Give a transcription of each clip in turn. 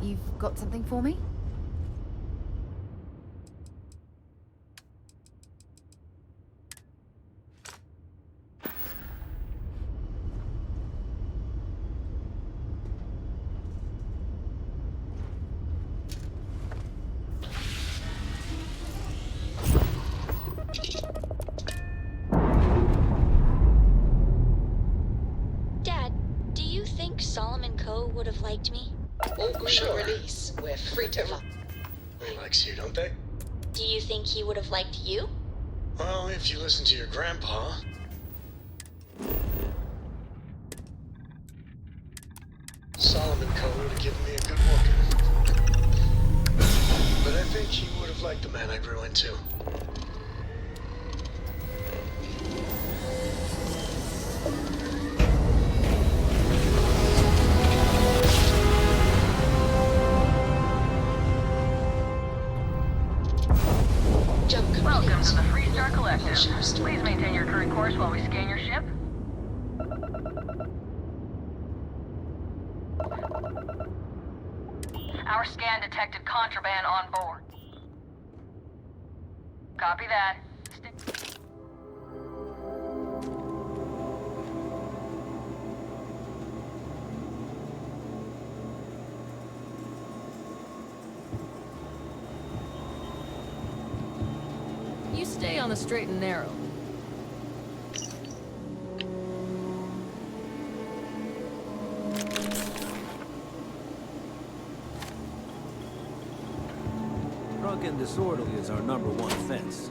You've got something for me? Dad, do you think Solomon Coe would have liked me? All green release. We're free to run. He likes you, don't they? Do you think he would have liked you? Well, if you listen to your grandpa. Solomon Coe would have given me a good whooping. But I think he would have liked the man I grew into. Welcome to the Freestar Collective. Please maintain your current course while we scan your ship. Our scan detected contraband on board. Copy that. You stay on the straight and narrow. Drunk and disorderly is our #1 offense.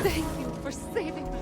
Thank you for saving me.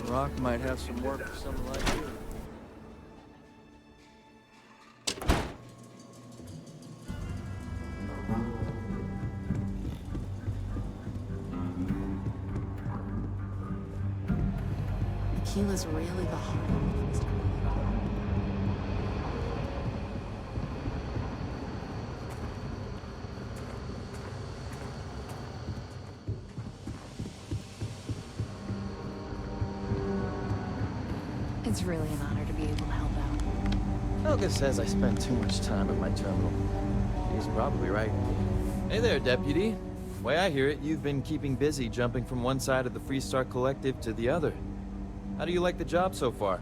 Rock might have some work for someone like you. Tequila's really the heart of this. It's really an honor to be able to help out. Helga says I spend too much time at my terminal. She's probably right. Hey there, Deputy. Way I hear it, you've been keeping busy jumping from one side of the Freestar Collective to the other. How do you like the job so far?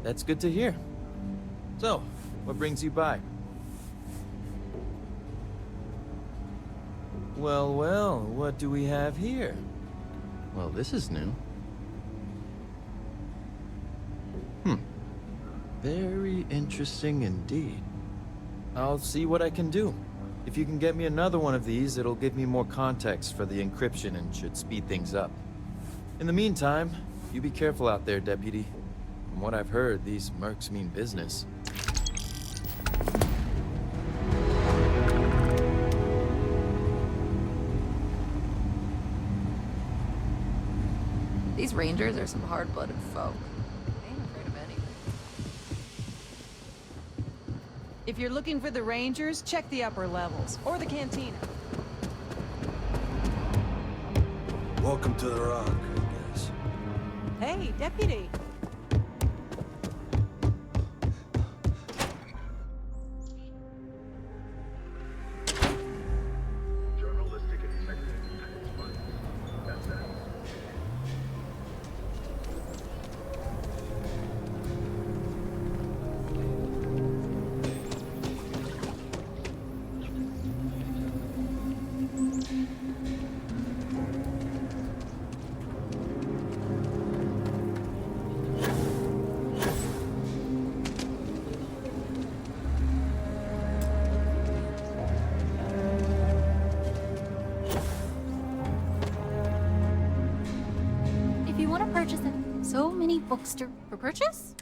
That's good to hear. So, what brings you by? Well, well, what do we have here? Well, this is new. Very interesting indeed. I'll see what I can do. If you can get me another one of these, it'll give me more context for the encryption and should speed things up. In the meantime, you be careful out there, Deputy. From what I've heard, these mercs mean business. These rangers are some hard-blooded folk. They ain't afraid of anything. If you're looking for the Rangers, check the upper levels, or the cantina. Welcome to the Rock, I guess. Hey, Deputy. Journalistic integrity at its finest. That's that. If you want to purchase it, so many books to for purchase?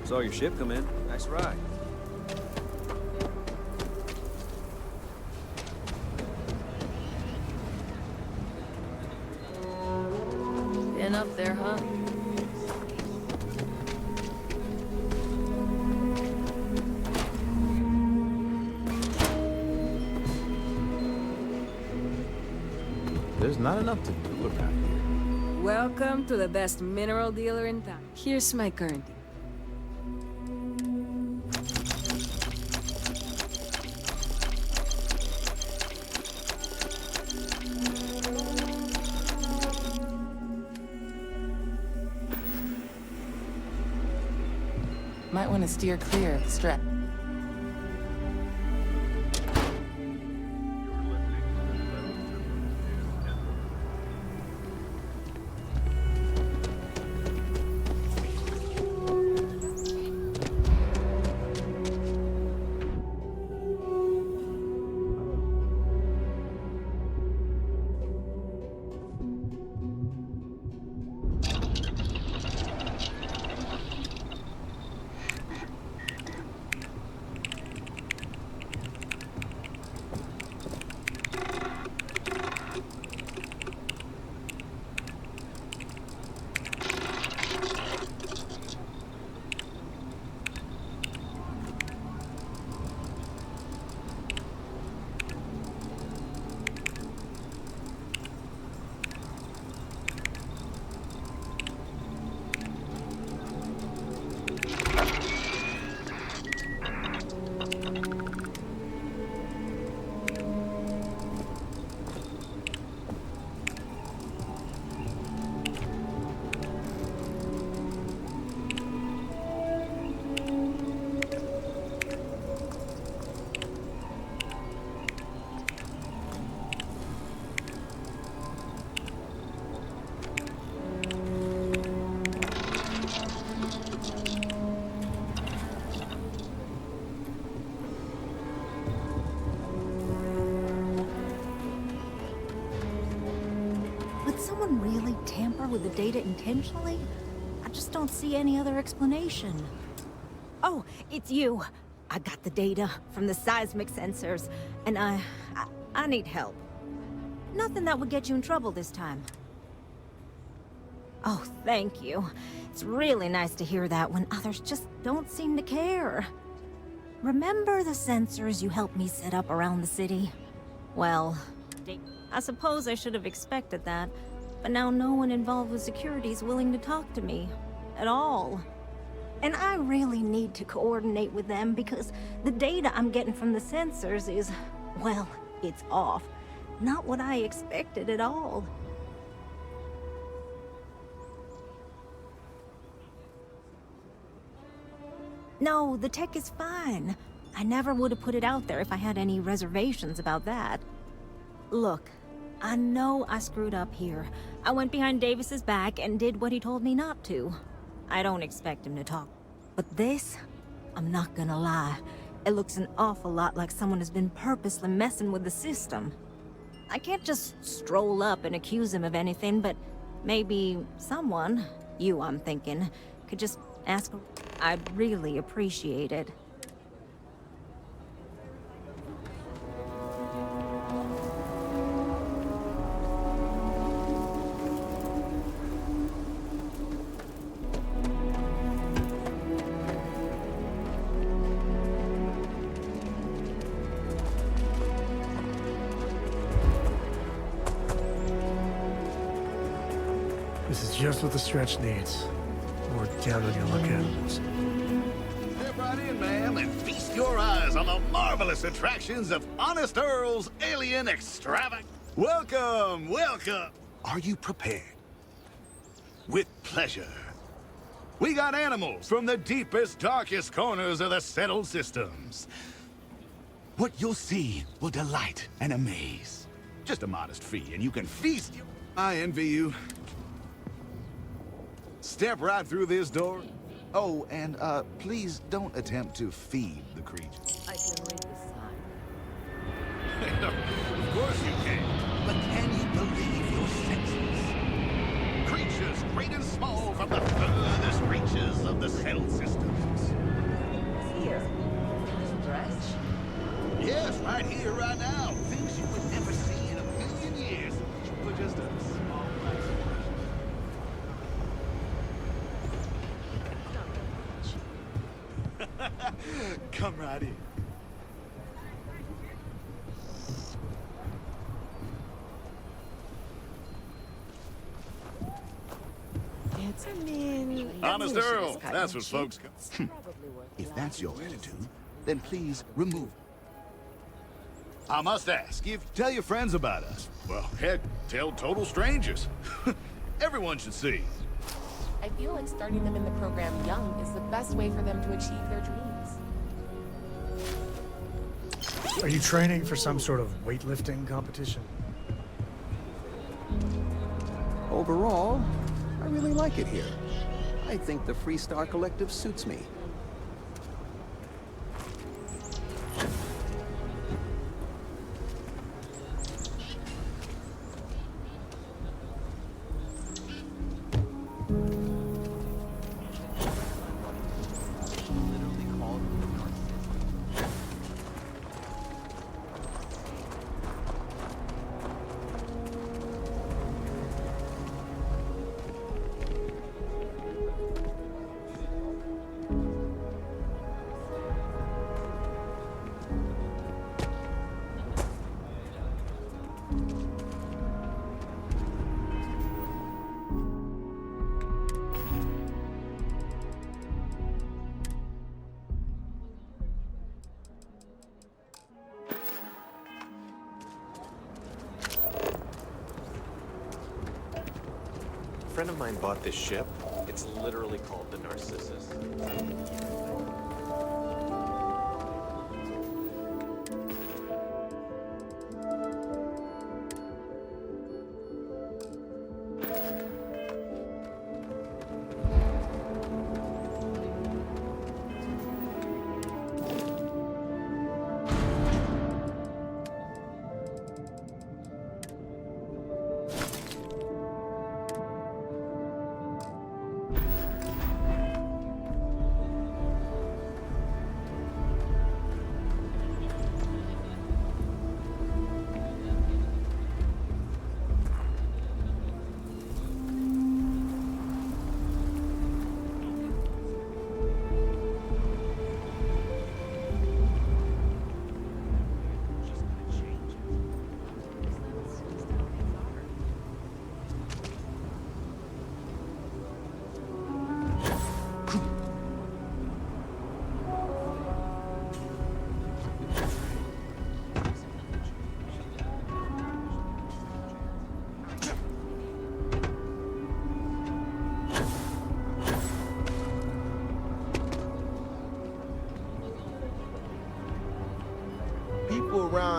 Saw your ship come in. Nice ride. Been up there, huh? There's not enough to do around here. Welcome to the best mineral dealer in town. Here's my current deal. Might want to steer clear of the strap. someone really tamper with the data intentionally? I just don't see any other explanation. Oh, it's you. I got the data from the seismic sensors, and I need help. Nothing that would get you in trouble this time. Oh, thank you. It's really nice to hear that when others just don't seem to care. Remember the sensors you helped me set up around the city? Well, I suppose I should have expected that, but now no one involved with security is willing to talk to me. At all. And I really need to coordinate with them because the data I'm getting from the sensors is, well, it's off. Not what I expected at all. No, the tech is fine. I never would have put it out there if I had any reservations about that. Look, I know I screwed up here. I went behind Davis's back and did what he told me not to. I don't expect him to talk. But this, I'm not gonna lie. It looks an awful lot like someone has been purposely messing with the system. I can't just stroll up and accuse him of anything, but maybe someone, you I'm thinking, could just ask. I'd really appreciate it. This is just what the stretch needs. More down on your luck animals. Step right in, ma'am, and feast your eyes on the marvelous attractions of Honest Earl's Alien Extravagance. Welcome, welcome. Are you prepared? With pleasure. We got animals from the deepest, darkest corners of the settled systems. What you'll see will delight and amaze. Just a modest fee, and you can feast. I envy you. Step right through this door. Oh, and please don't attempt to feed the creature. I can read the sign. Of course you can. But can you believe your senses? Creatures great and small from the furthest reaches of the settled systems. Here. Stretch? Yes, right here, right now. Things you would never see in a million years. For just a small price. Come right in. Honest Earl, that's what folks go. If that's your attitude, then please remove. I must ask, tell your friends about us. Well, heck, tell total strangers. Everyone should see. I feel like starting them in the program young is the best way for them to achieve their dreams. Are you training for some sort of weightlifting competition? Overall, I really like it here. I think the Freestar Collective suits me. A friend of mine bought this ship. It's literally called the Narcissus.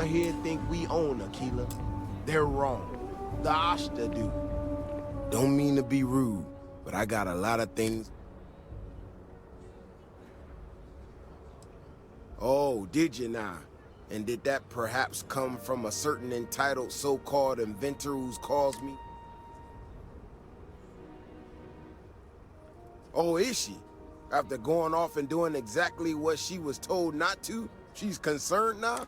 around here think we own Aquila. They're wrong. The Ashta do. Don't mean to be rude, but I got a lot of things. Oh, did you now? And did that perhaps come from a certain entitled so-called inventor who's caused me? Oh, is she? After going off and doing exactly what she was told not to, she's concerned now?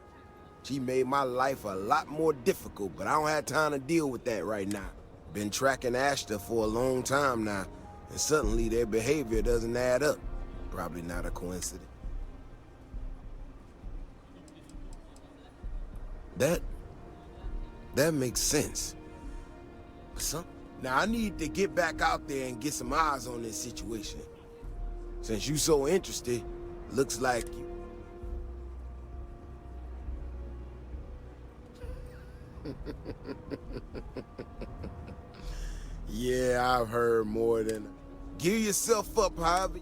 She made my life a lot more difficult, but I don't have time to deal with that right now. Been tracking Ashta for a long time now, and suddenly their behavior doesn't add up. Probably not a coincidence. That makes sense. Now I need to get back out there and get some eyes on this situation. Since you so interested, looks like you. Yeah, I've heard more than... Give yourself up, Javi.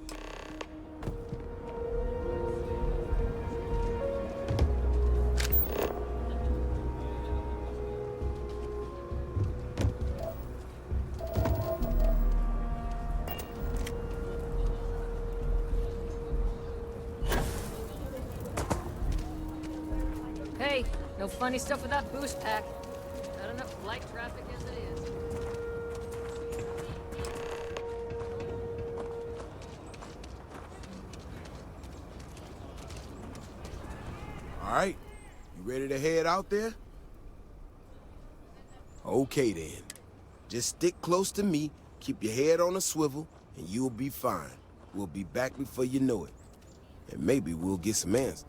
Hey, no funny stuff with that boost pack. Not enough light traffic as it is. All right, you ready to head out there? Okay then. Just stick close to me, keep your head on a swivel, and you'll be fine. We'll be back before you know it. And maybe we'll get some answers.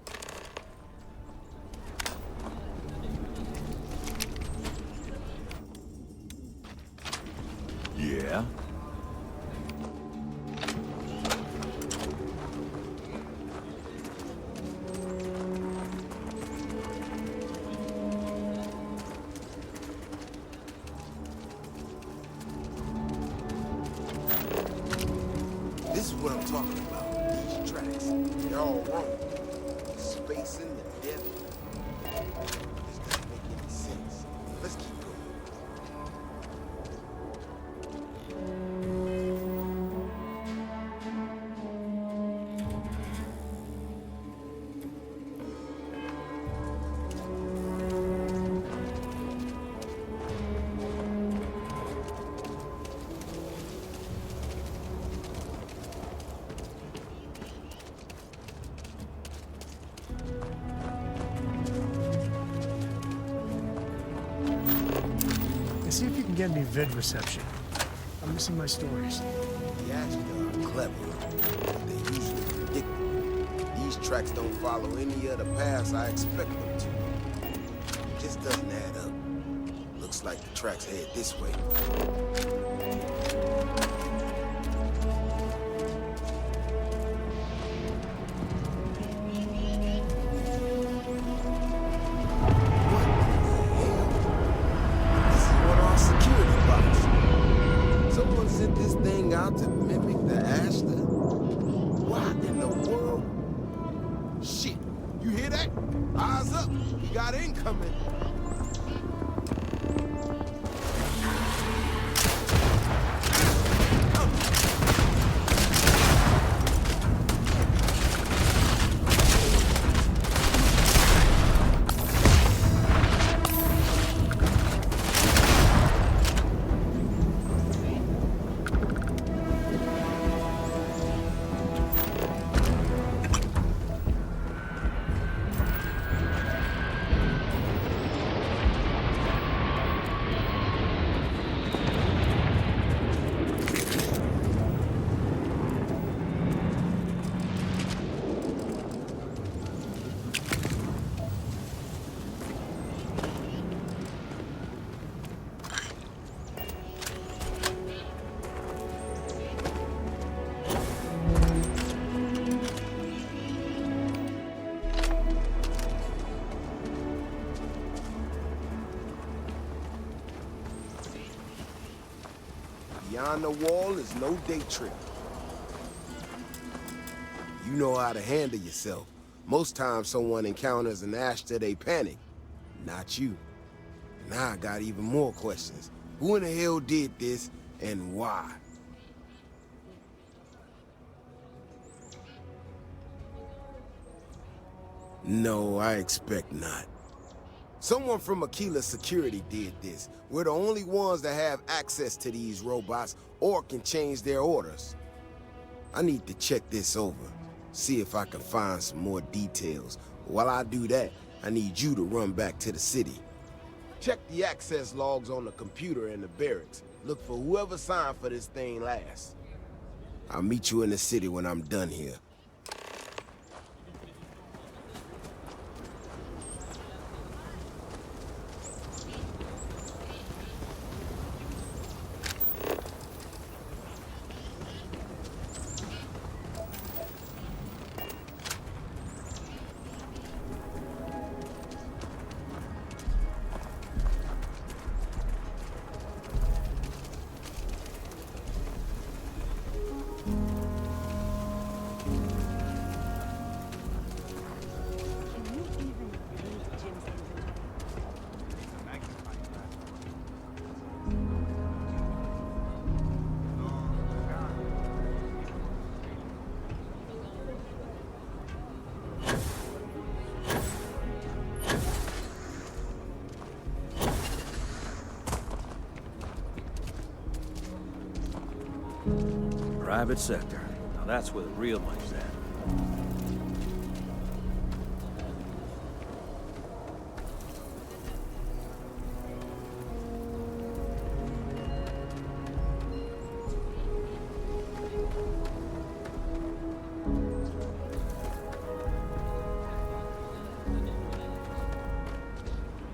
Yeah? This is what I'm talking about. These tracks, they're all wrong. Spacing and depth. This doesn't make any sense. Let's keep going. See if you can get me vid reception. I'm missing my stories. The Ashta are clever, but they usually predict. These tracks don't follow any other paths I expect them to. It just doesn't add up. Looks like the tracks head this way. Out to mimic the Ashta? What in the world? Shit, you hear that? Eyes up, we got incoming. Beyond the wall is no day trip. You know how to handle yourself. Most times someone encounters an Ashta, they panic. Not you. Now I got even more questions. Who in the hell did this, and why? No, I expect not. Someone from Aquila Security did this. We're the only ones that have access to these robots or can change their orders. I need to check this over, see if I can find some more details. While I do that, I need you to run back to the city. Check the access logs on the computer in the barracks. Look for whoever signed for this thing last. I'll meet you in the city when I'm done here. Private sector. Now that's where the real money's at.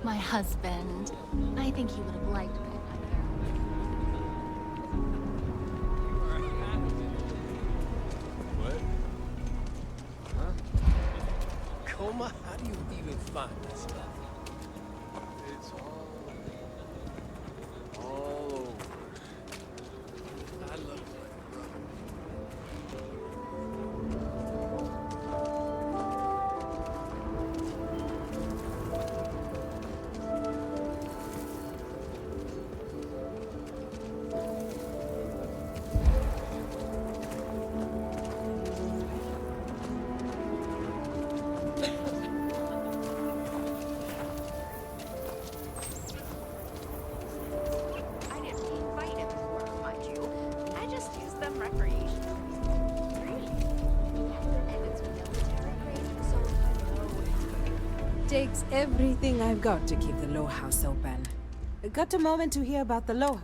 My husband. I think he would have liked me. Coma, how do you even find this stuff? It's all over. I love it. Takes everything I've got to keep the Low House open. Got a moment to hear about the Low House?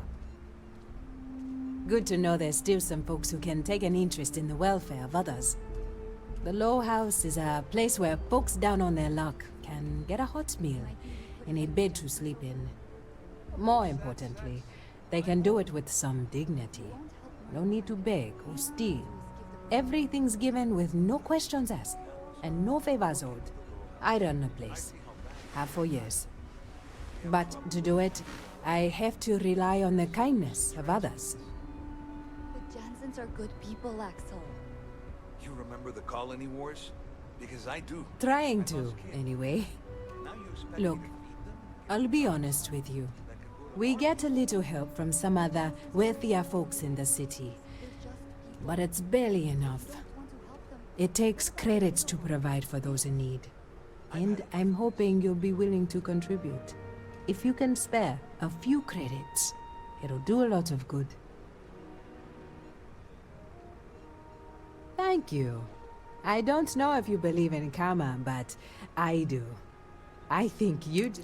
Good to know there's still some folks who can take an interest in the welfare of others. The Low House is a place where folks down on their luck can get a hot meal and a bed to sleep in. More importantly, they can do it with some dignity. No need to beg or steal. Everything's given with no questions asked and no favors owed. I run the place. Have for years. But to do it, I have to rely on the kindness of others. The Jansens are good people, Axel. You remember the colony wars? Because I do. Trying to, anyway. Look, I'll be honest with you. We get a little help from some other wealthier folks in the city. But it's barely enough. It takes credits to provide for those in need. And I'm hoping you'll be willing to contribute. If you can spare a few credits, it'll do a lot of good. Thank you. I don't know if you believe in karma, but I do. I think you do.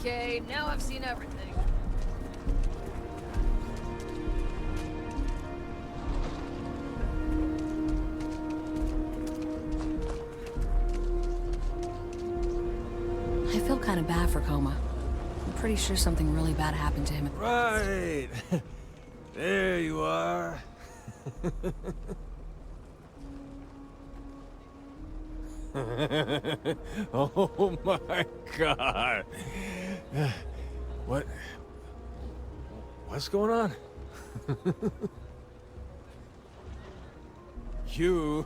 Okay, now I've seen everything. I feel kind of bad for Coma. I'm pretty sure something really bad happened to him. Right. There you are. Oh my God. What's going on? You...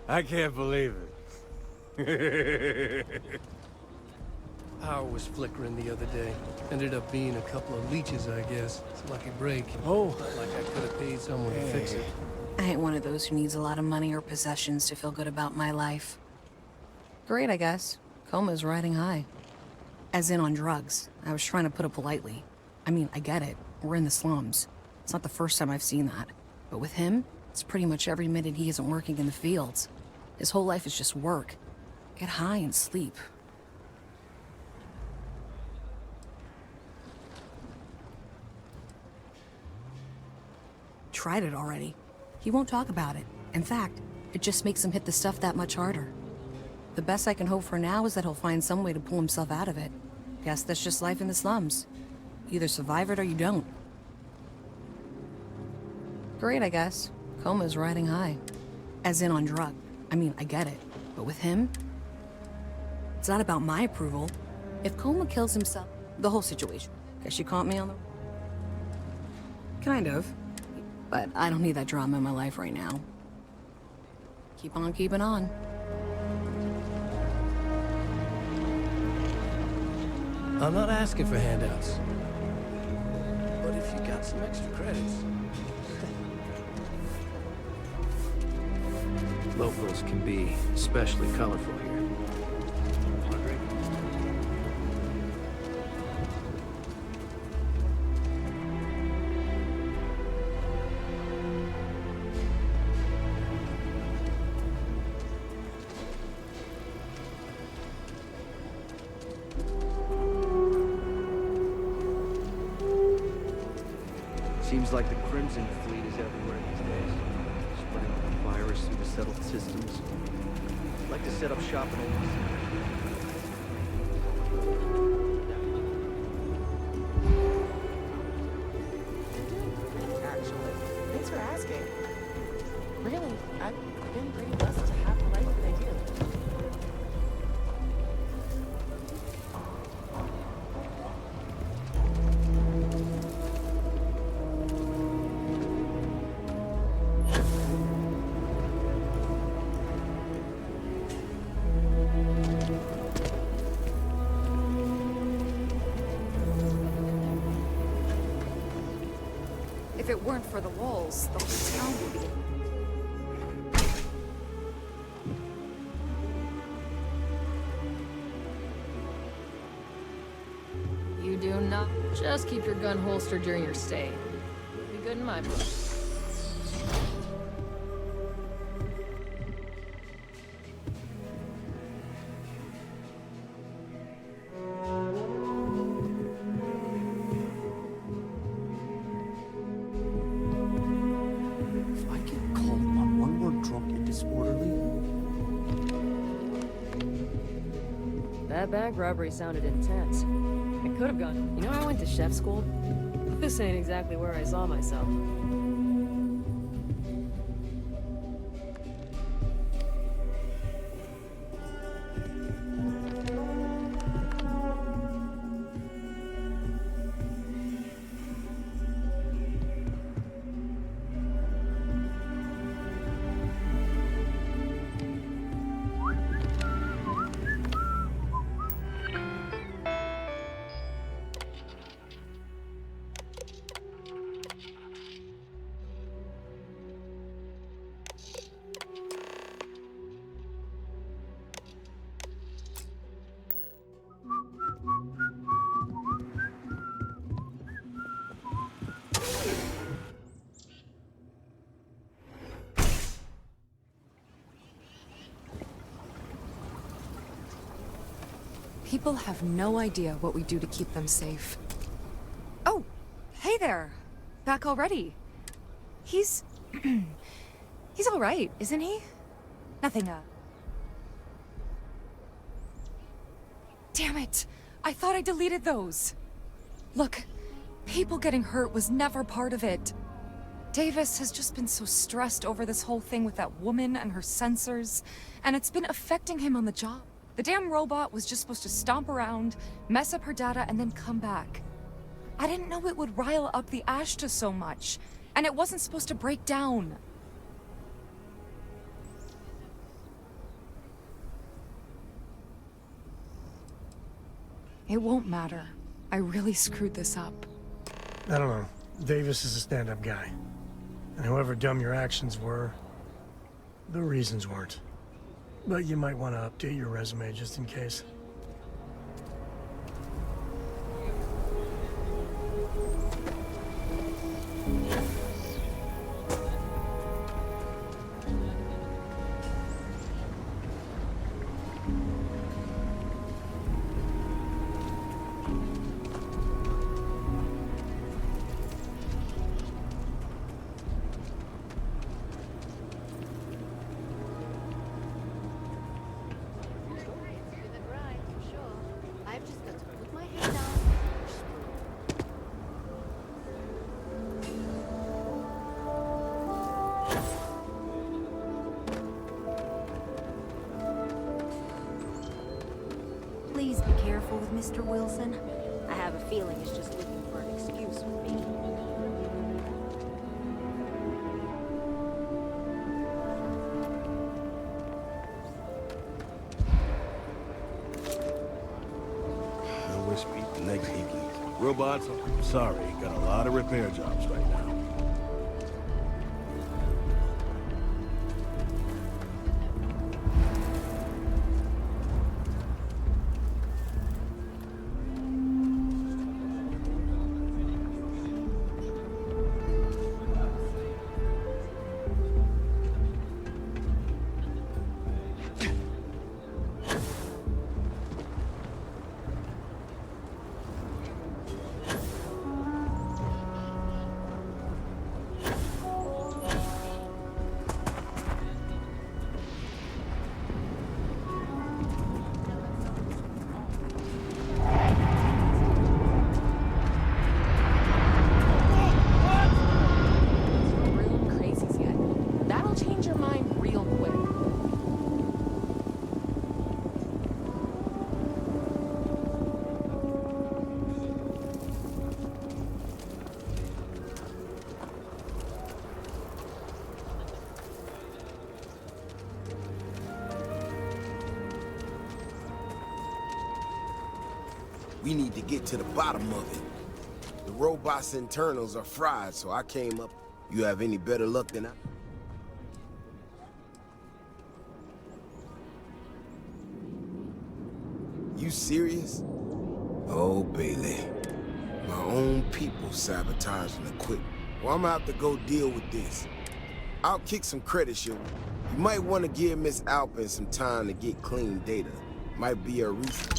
I can't believe it. Power was flickering the other day. Ended up being a couple of leeches, I guess. It's a lucky break. Oh. Felt like I could have paid someone to fix it. I ain't one of those who needs a lot of money or possessions to feel good about my life. Great, I guess. Coma's riding high. As in on drugs. I was trying to put it politely. I mean, I get it. We're in the slums. It's not the first time I've seen that. But with him, it's pretty much every minute he isn't working in the fields. His whole life is just work. Get high and sleep. Tried it already. He won't talk about it. In fact, it just makes him hit the stuff that much harder. The best I can hope for now is that he'll find some way to pull himself out of it. Guess that's just life in the slums. You either survive it or you don't. Great, I guess. Coma's riding high. As in on drug. I mean, I get it. But with him, it's not about my approval. If Coma kills himself, the whole situation. Guess you caught me on the... Kind of. But I don't need that drama in my life right now. Keep on keeping on. I'm not asking for handouts. But if you got some extra credits... Locals can be especially colorful here. Seems like the Crimson Fleet is everywhere these days, spreading the virus through the settled systems. I'd like to set up shop in Omaha. Actually, thanks for asking. Really, I've been pretty blessed to have the life that I do. If it weren't for the walls, the whole town would be... You do not. Just keep your gun holstered during your stay. Be good in my book. That bank robbery sounded intense. I could have gone. You know, I went to chef school. This ain't exactly where I saw myself. People have no idea what we do to keep them safe. Oh, hey there. Back already. He's... he's all right, isn't he? Nothing, Damn it! I thought I deleted those. Look, people getting hurt was never part of it. Davis has just been so stressed over this whole thing with that woman and her sensors, and it's been affecting him on the job. The damn robot was just supposed to stomp around, mess up her data, and then come back. I didn't know it would rile up the Ashta so much, and it wasn't supposed to break down. It won't matter. I really screwed this up. I don't know. Davis is a stand-up guy. And however dumb your actions were, the reasons weren't. But you might want to update your resume just in case. Please be careful with Mr. Wilson. I have a feeling he's just looking for an excuse with me. No speak next evening. Robots, I'm sorry, got a lot of repair jobs right now. We need to get to the bottom of it. The robot's internals are fried, so I came up. You have any better luck than I? You serious? Oh, Bailey. My own people sabotaging the equipment. Well, I'm gonna have to go deal with this. I'll kick some credit, you. You might want to give Miss Alpin some time to get clean data. Might be a reason.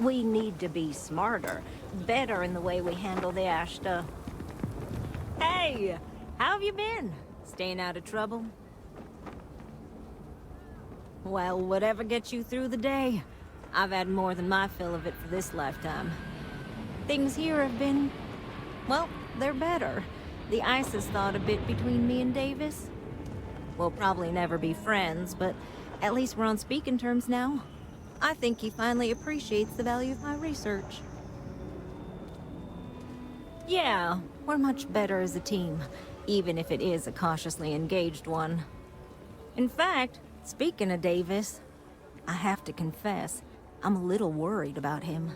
We need to be smarter, better in the way we handle the Ashta. Hey, how have you been? Staying out of trouble? Well, whatever gets you through the day. I've had more than my fill of it for this lifetime. Things here have been... well, they're better. The ice has thawed a bit between me and Davis. We'll probably never be friends, but at least we're on speaking terms now. I think he finally appreciates the value of my research. Yeah, we're much better as a team, even if it is a cautiously engaged one. In fact, speaking of Davis, I have to confess, I'm a little worried about him.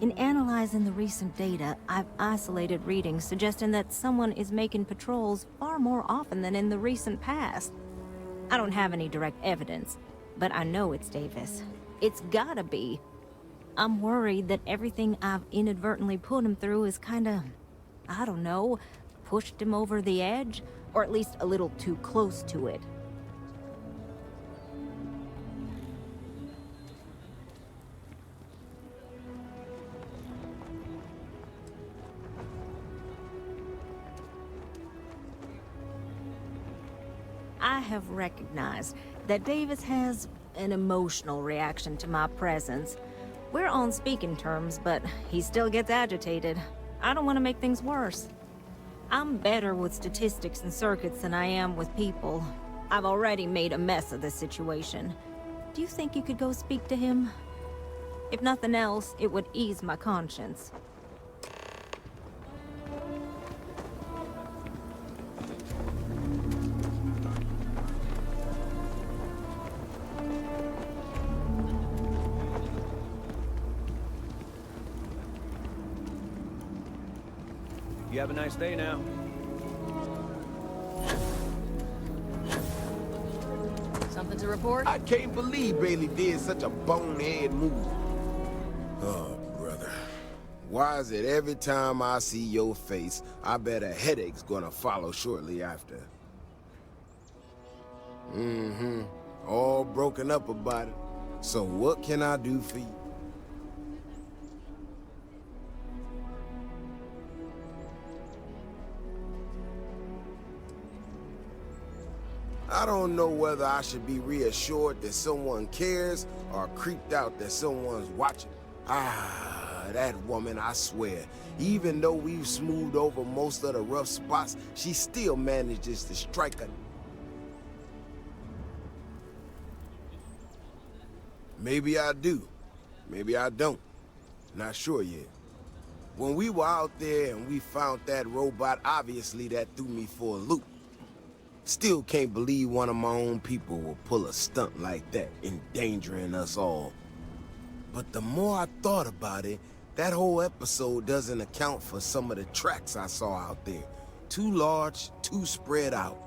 In analyzing the recent data, I've isolated readings suggesting that someone is making patrols far more often than in the recent past. I don't have any direct evidence, but I know it's Davis. It's gotta be. I'm worried that everything I've inadvertently put him through is kinda, I don't know, pushed him over the edge, or at least a little too close to it. I have recognized that Davis has an emotional reaction to my presence. We're on speaking terms, but he still gets agitated. I don't want to make things worse. I'm better with statistics and circuits than I am with people. I've already made a mess of this situation. Do you think you could go speak to him? If nothing else, it would ease my conscience. You have a nice day now. Something to report? I can't believe Bailey did such a bonehead move. Oh, brother. Why is it every time I see your face, I bet a headache's gonna follow shortly after? Mm-hmm. All broken up about it. So what can I do for you? I don't know whether I should be reassured that someone cares or creeped out that someone's watching. Ah, that woman, I swear. Even though we've smoothed over most of the rough spots, she still manages to strike a... Maybe I do. Maybe I don't. Not sure yet. When we were out there and we found that robot, obviously that threw me for a loop. Still can't believe one of my own people will pull a stunt like that, endangering us all. But the more I thought about it, that whole episode doesn't account for some of the tracks I saw out there. Too large, too spread out.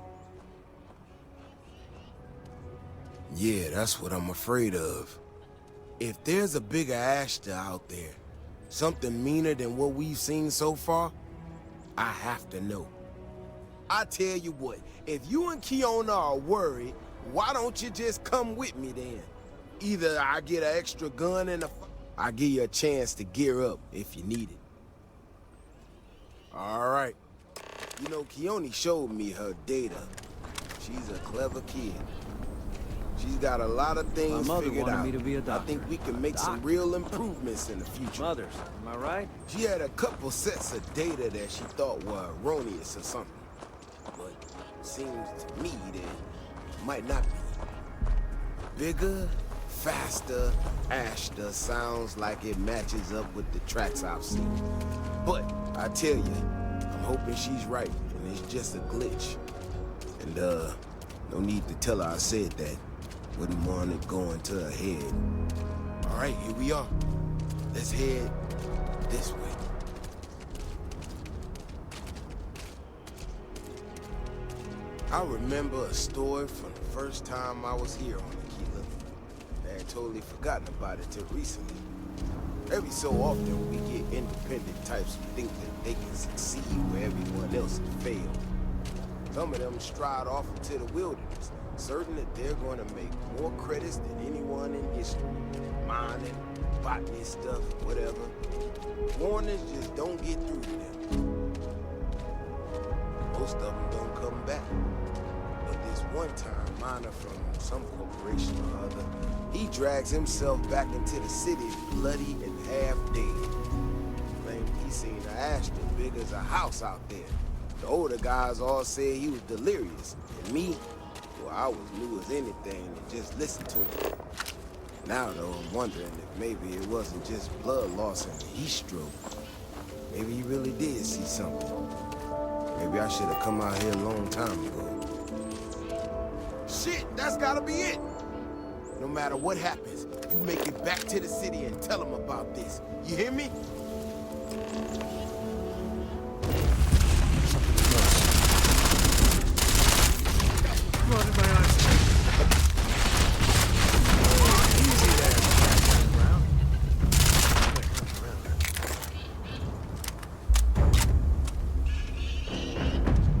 Yeah, that's what I'm afraid of. If there's a bigger Ashta out there, something meaner than what we've seen so far, I have to know. I tell you what, if you and Kiona are worried, why don't you just come with me then? Either I get an extra gun and I give you a chance to gear up if you need it. All right. You know, Kioni showed me her data. She's a clever kid. She's got a lot of things figured out. Me to be a doctor. I think we can make some real improvements in the future. Mothers, am I right? She had a couple sets of data that she thought were erroneous or something. But it seems to me that it might not be. Bigger, faster, Ashta sounds like it matches up with the tracks I've seen. But I tell you, I'm hoping she's right, and it's just a glitch. And no need to tell her I said that. Wouldn't want it going to her head. All right, here we are. Let's head this way. I remember a story from the first time I was here on Aquila. I had totally forgotten about it till recently. Every so often, we get independent types who think that they can succeed where everyone else has failed. Some of them stride off into the wilderness, certain that they're going to make more credits than anyone in history. Mining, botany stuff, whatever. Warnings just don't get through to them. Most of them don't come back. But this one time, miner from some corporation or other, he drags himself back into the city bloody and half dead. Claimed he seen an Ashton big as a house out there. The older guys all said he was delirious. And me, well, I was new as anything and just listened to him. Now, though, I'm wondering if maybe it wasn't just blood loss and heat stroke. Maybe he really did see something. Maybe I should have come out here a long time ago. Shit, that's gotta be it! No matter what happens, you make it back to the city and tell them about this. You hear me? Flooded my eyes. Easy there, Brown.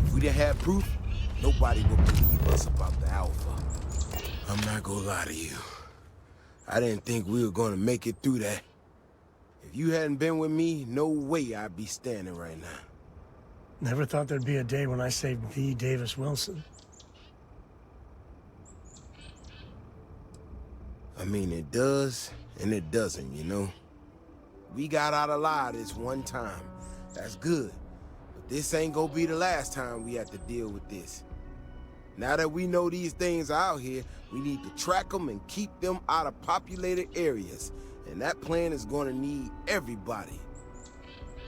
If we didn't have proof, nobody would believe us about the Alpha. I'm not gonna lie to you. I didn't think we were gonna make it through that. If you hadn't been with me, no way I'd be standing right now. Never thought there'd be a day when I saved the Davis Wilson. I mean, it does, and it doesn't, you know? We got out alive this one time. That's good. But this ain't gonna be the last time we have to deal with this. Now that we know these things are out here, we need to track them and keep them out of populated areas. And that plan is gonna need everybody.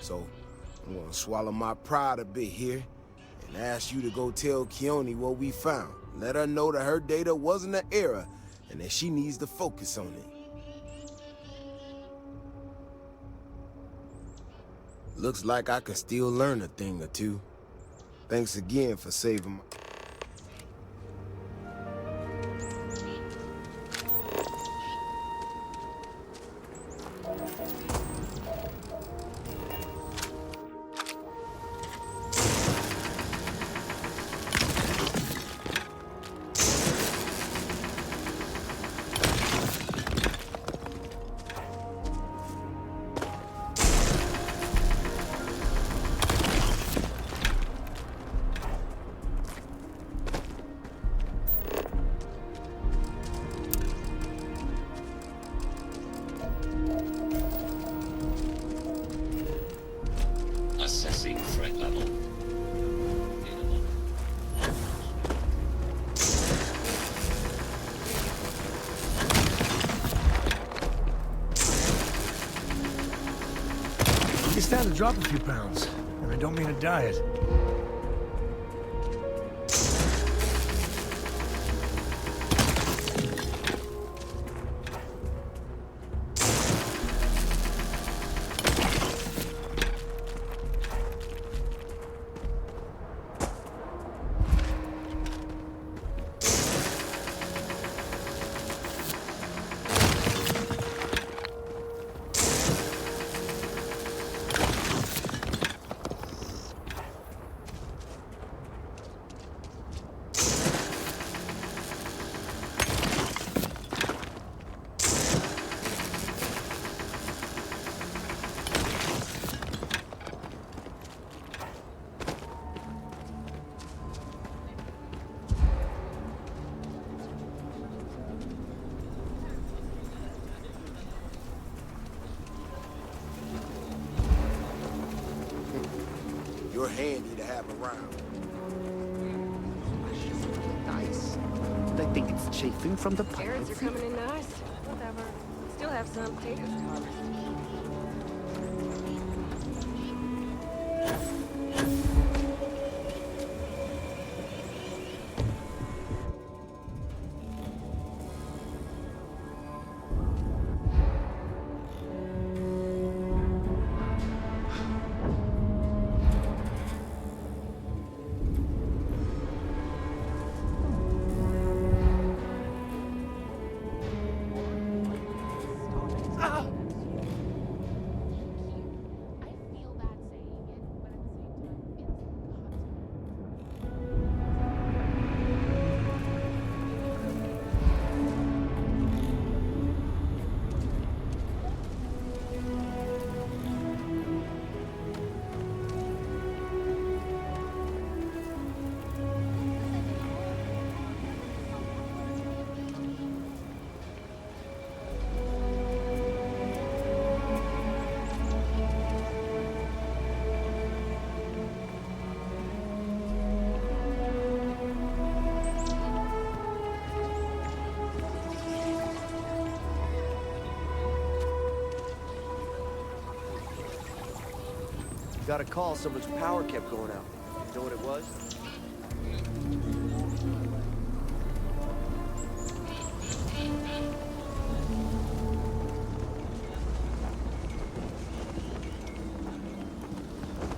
So, I'm gonna swallow my pride a bit here and ask you to go tell Keone what we found. Let her know that her data wasn't an error and that she needs to focus on it. Looks like I can still learn a thing or two. Thanks again for saving my... Assessing threat level. You stand to drop a few pounds, and I don't mean a diet. You're handy to have around. Nice. I think it's chafing from the Carrots are coming in nice. Whatever. Still have some potatoes to harvest. got a call someone's power kept going out. You know what it was?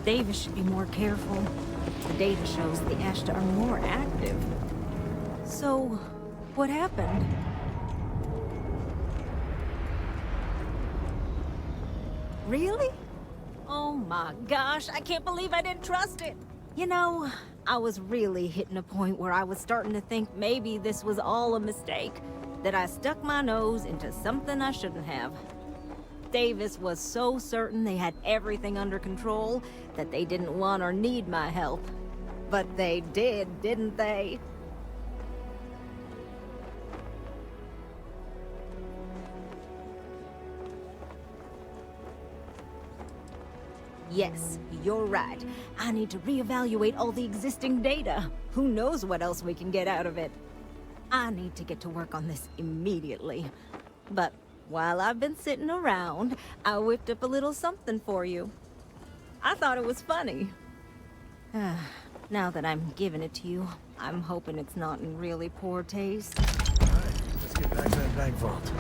Davis should be more careful. The data shows the Ashta are more active. So, what happened? Really? Oh my gosh, I can't believe I didn't trust it. You know, I was really hitting a point where I was starting to think maybe this was all a mistake. That I stuck my nose into something I shouldn't have. Davis was so certain they had everything under control that they didn't want or need my help. But they did, didn't they? Yes, you're right. I need to reevaluate all the existing data. Who knows what else we can get out of it? I need to get to work on this immediately. But while I've been sitting around, I whipped up a little something for you. I thought it was funny. Now that I'm giving it to you, I'm hoping it's not in really poor taste. All right, let's get back to that bank vault.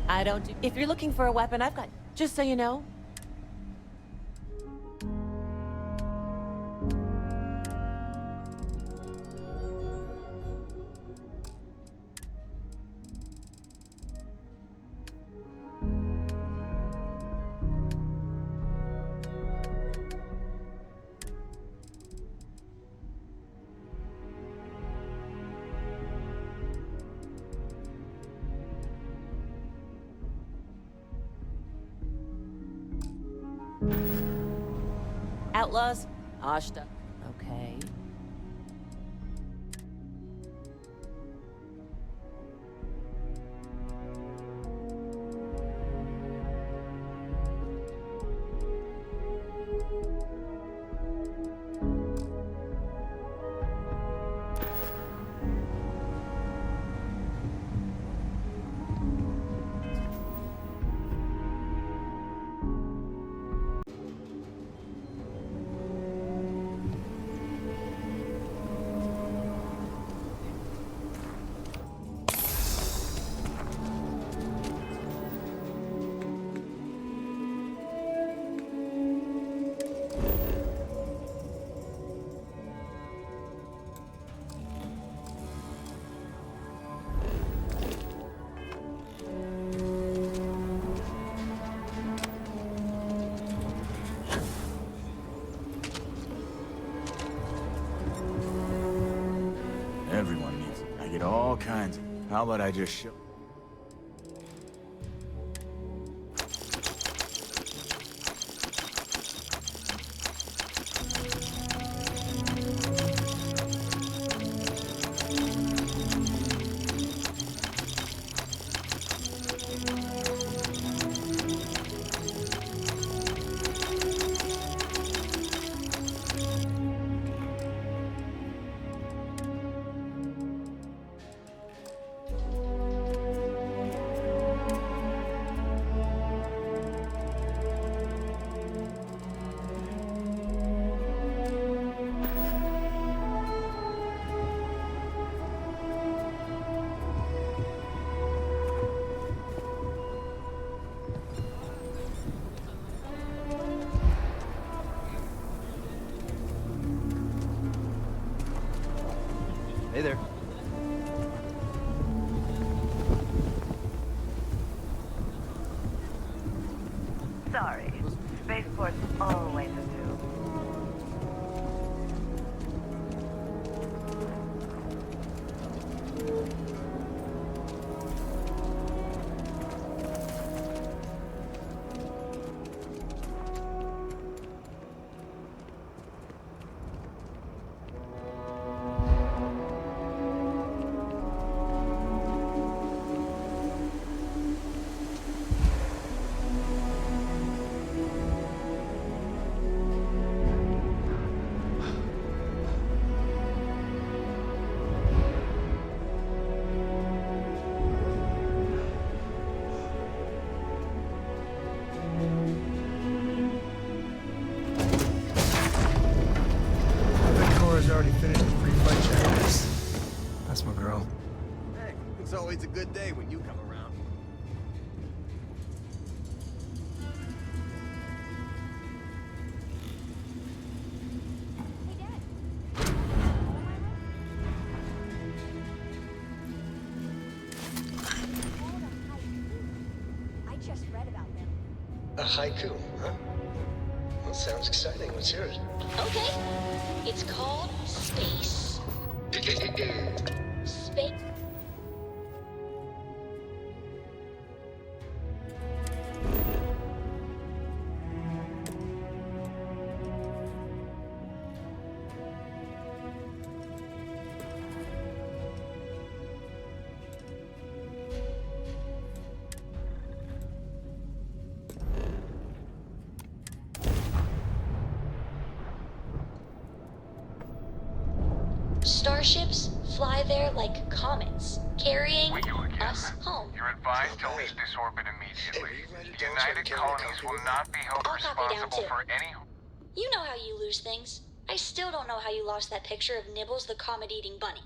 I don't do... If you're looking for a weapon, I've got... Just so you know. Outlaws? Ashta. Okay. Everyone needs it. I get all kinds of... How about I just show... there. Sorry. Spaceport's always a zoo. Already finished the pre-flight checklists. That's my girl. Hey, it's always a good day when you come around. I just read about them. A haiku, huh? Well, sounds exciting. Let's hear it. Okay. It's called Space. Space. Starships fly there like comets, carrying us home. You're advised to leave this orbit immediately. The United Colonies will not be held responsible for any... You know how you lose things. I still don't know how you lost that picture of Nibbles the comet-eating bunny.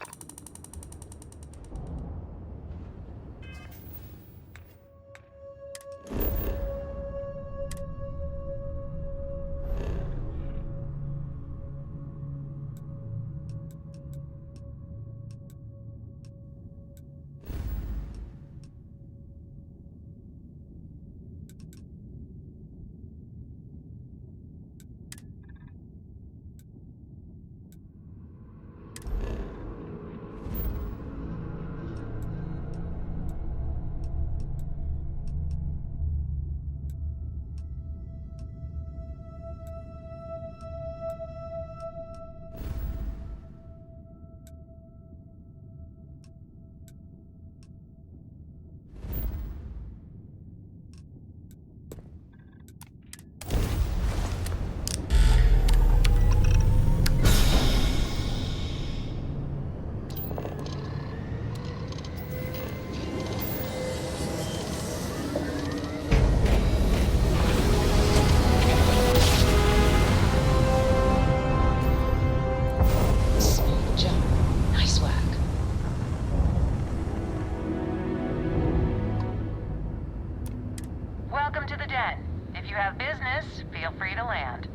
Welcome to the den. If you have business, feel free to land.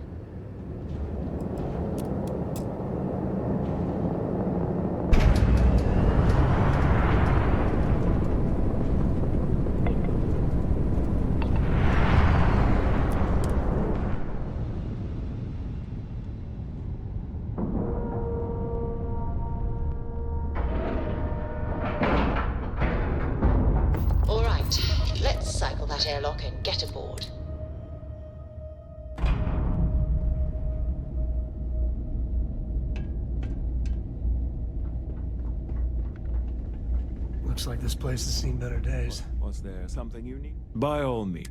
All right, let's cycle that airlock and get aboard. Looks like this place has seen better days. Was there something you need? By all means.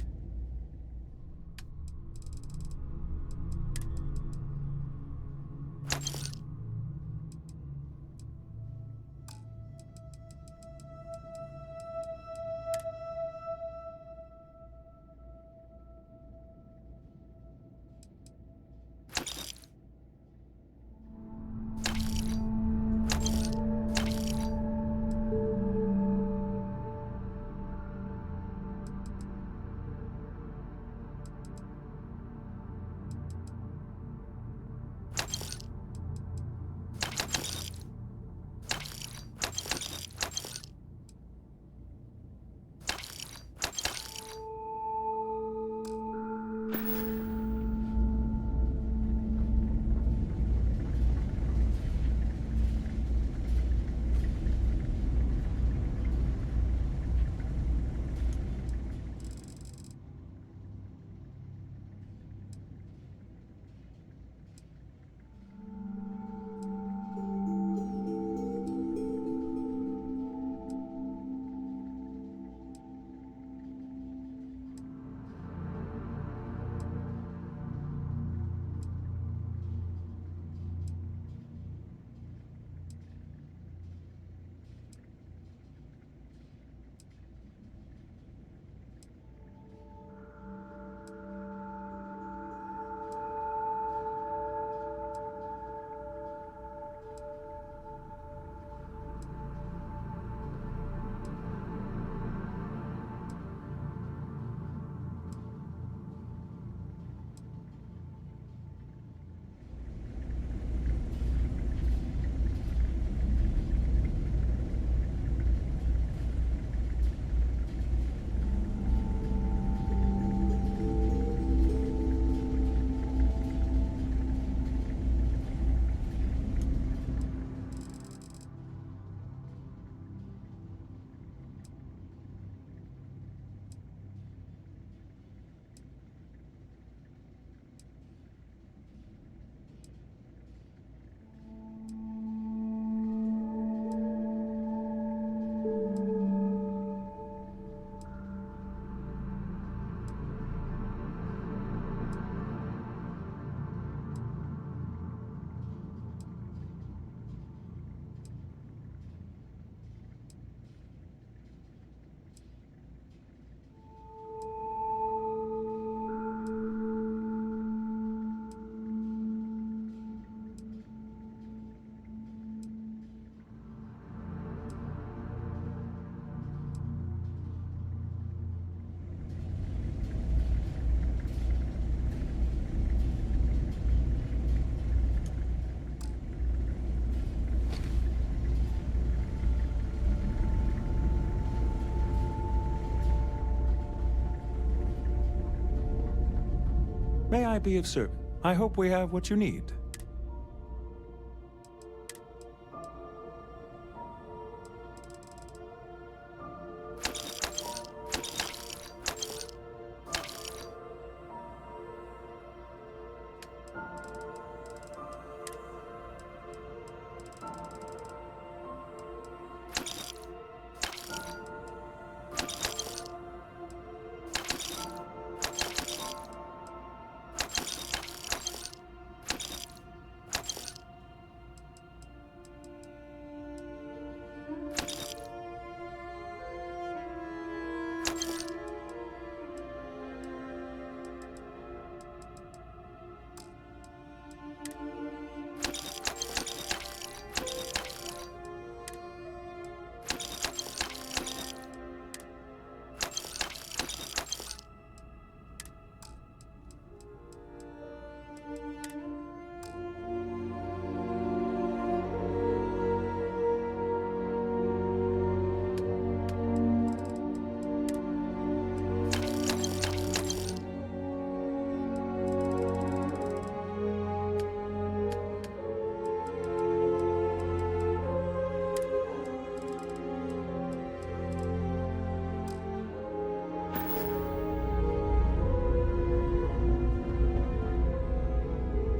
May I be of service? I hope we have what you need.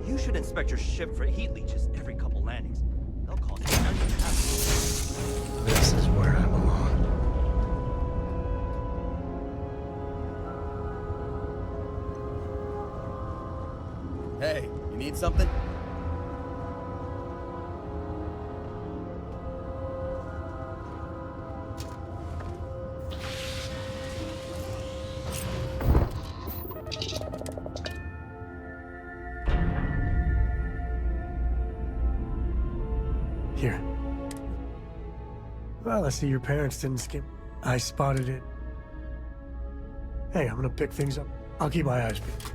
You should inspect your ship for heat leeches every couple landings. They'll cause energy hazards. This is where I belong. Hey, you need something? Here. Well, I see your parents didn't skip. I spotted it. Hey, I'm gonna pick things up. I'll keep my eyes peeled.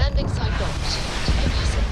Landing site docked. Take passing.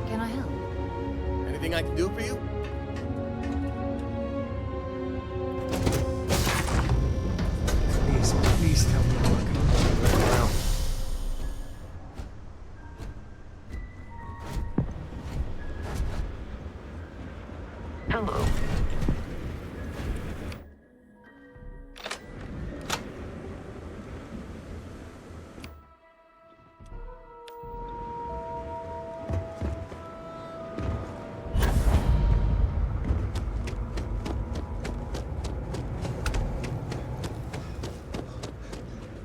Can I help? Anything I can do for you? Please tell me to look. Well, Hello.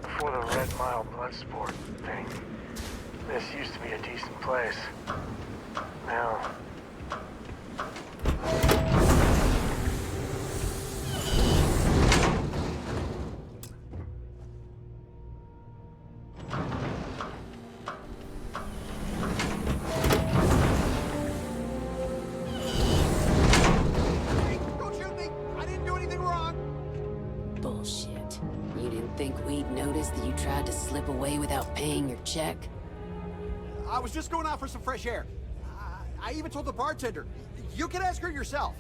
before the Red Mile blood sport thing, this used to be a decent place. Now, Don't shoot me! I didn't do anything wrong! Bullshit. You didn't think we'd notice that you tried to slip away without paying your check? I was just going out for some fresh air. I even told the bartender. You can ask her yourself.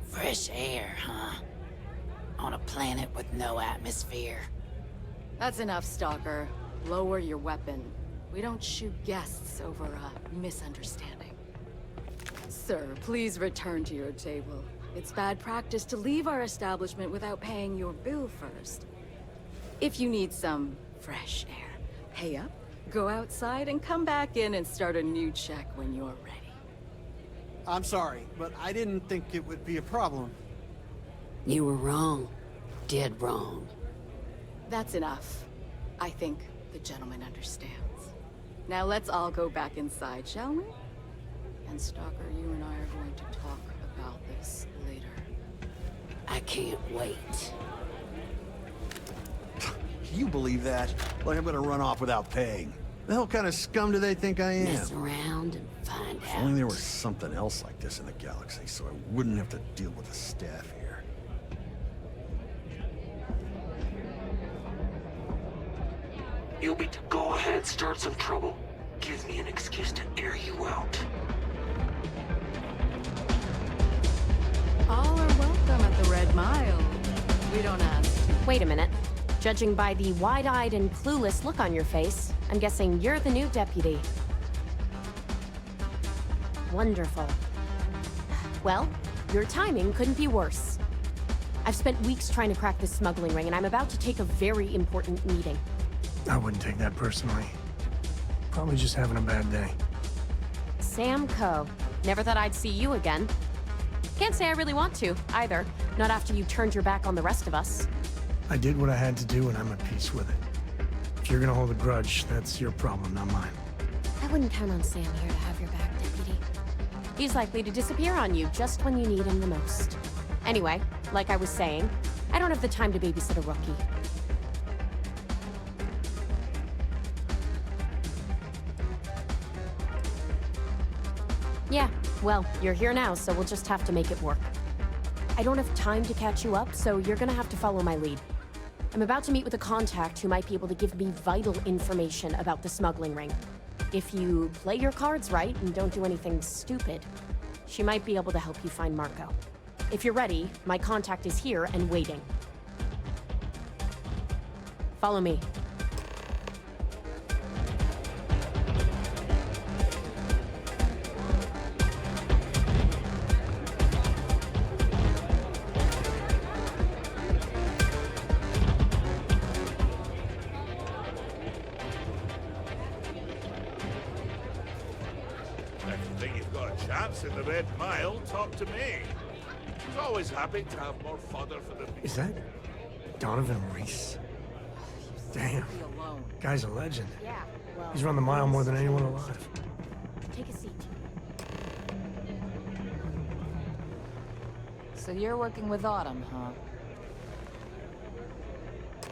Fresh air, huh? On a planet with no atmosphere. That's enough, Stalker. Lower your weapon. We don't shoot guests over a misunderstanding. Sir, please return to your table. It's bad practice to leave our establishment without paying your bill first. If you need some fresh air, pay up, go outside, and come back in and start a new check when you're ready. I'm sorry, but I didn't think it would be a problem. You were wrong. Dead wrong. That's enough. I think the gentleman understands. Now let's all go back inside, shall we? And Stalker, you and I are going to talk about this later. I can't wait. Can you believe that? Like I'm gonna run off without paying. The hell kind of scum do they think I am? Mess around and find If out. only there was something else like this in the galaxy, so I wouldn't have to deal with the staff here. You'll be to go ahead, start some trouble. Gives me an excuse to air you out. All are welcome at the Red Mile. We don't ask. Wait a minute. Judging by the wide-eyed and clueless look on your face, I'm guessing you're the new deputy. Wonderful. Well, your timing couldn't be worse. I've spent weeks trying to crack this smuggling ring, and I'm about to take a very important meeting. I wouldn't take that personally. Probably just having a bad day. Sam Coe. Never thought I'd see you again. Can't say I really want to, either. Not after you turned your back on the rest of us. I did what I had to do, and I'm at peace with it. If you're gonna hold a grudge, that's your problem, not mine. I wouldn't count on Sam here to have your back, Deputy. He's likely to disappear on you just when you need him the most. Anyway, like I was saying, I don't have the time to babysit a rookie. Yeah, well, you're here now, so we'll just have to make it work. I don't have time to catch you up, so you're gonna have to follow my lead. I'm about to meet with a contact who might be able to give me vital information about the smuggling ring. If you play your cards right and don't do anything stupid, she might be able to help you find Marco. If you're ready, my contact is here and waiting. Follow me. In the Red Mile, talk to me. He's always happy to have more fodder for the... Is that Donovan Reese? Damn. Guy's a legend. Yeah, well, He's run the mile more than anyone alive. Take a seat. So you're working with Autumn, huh?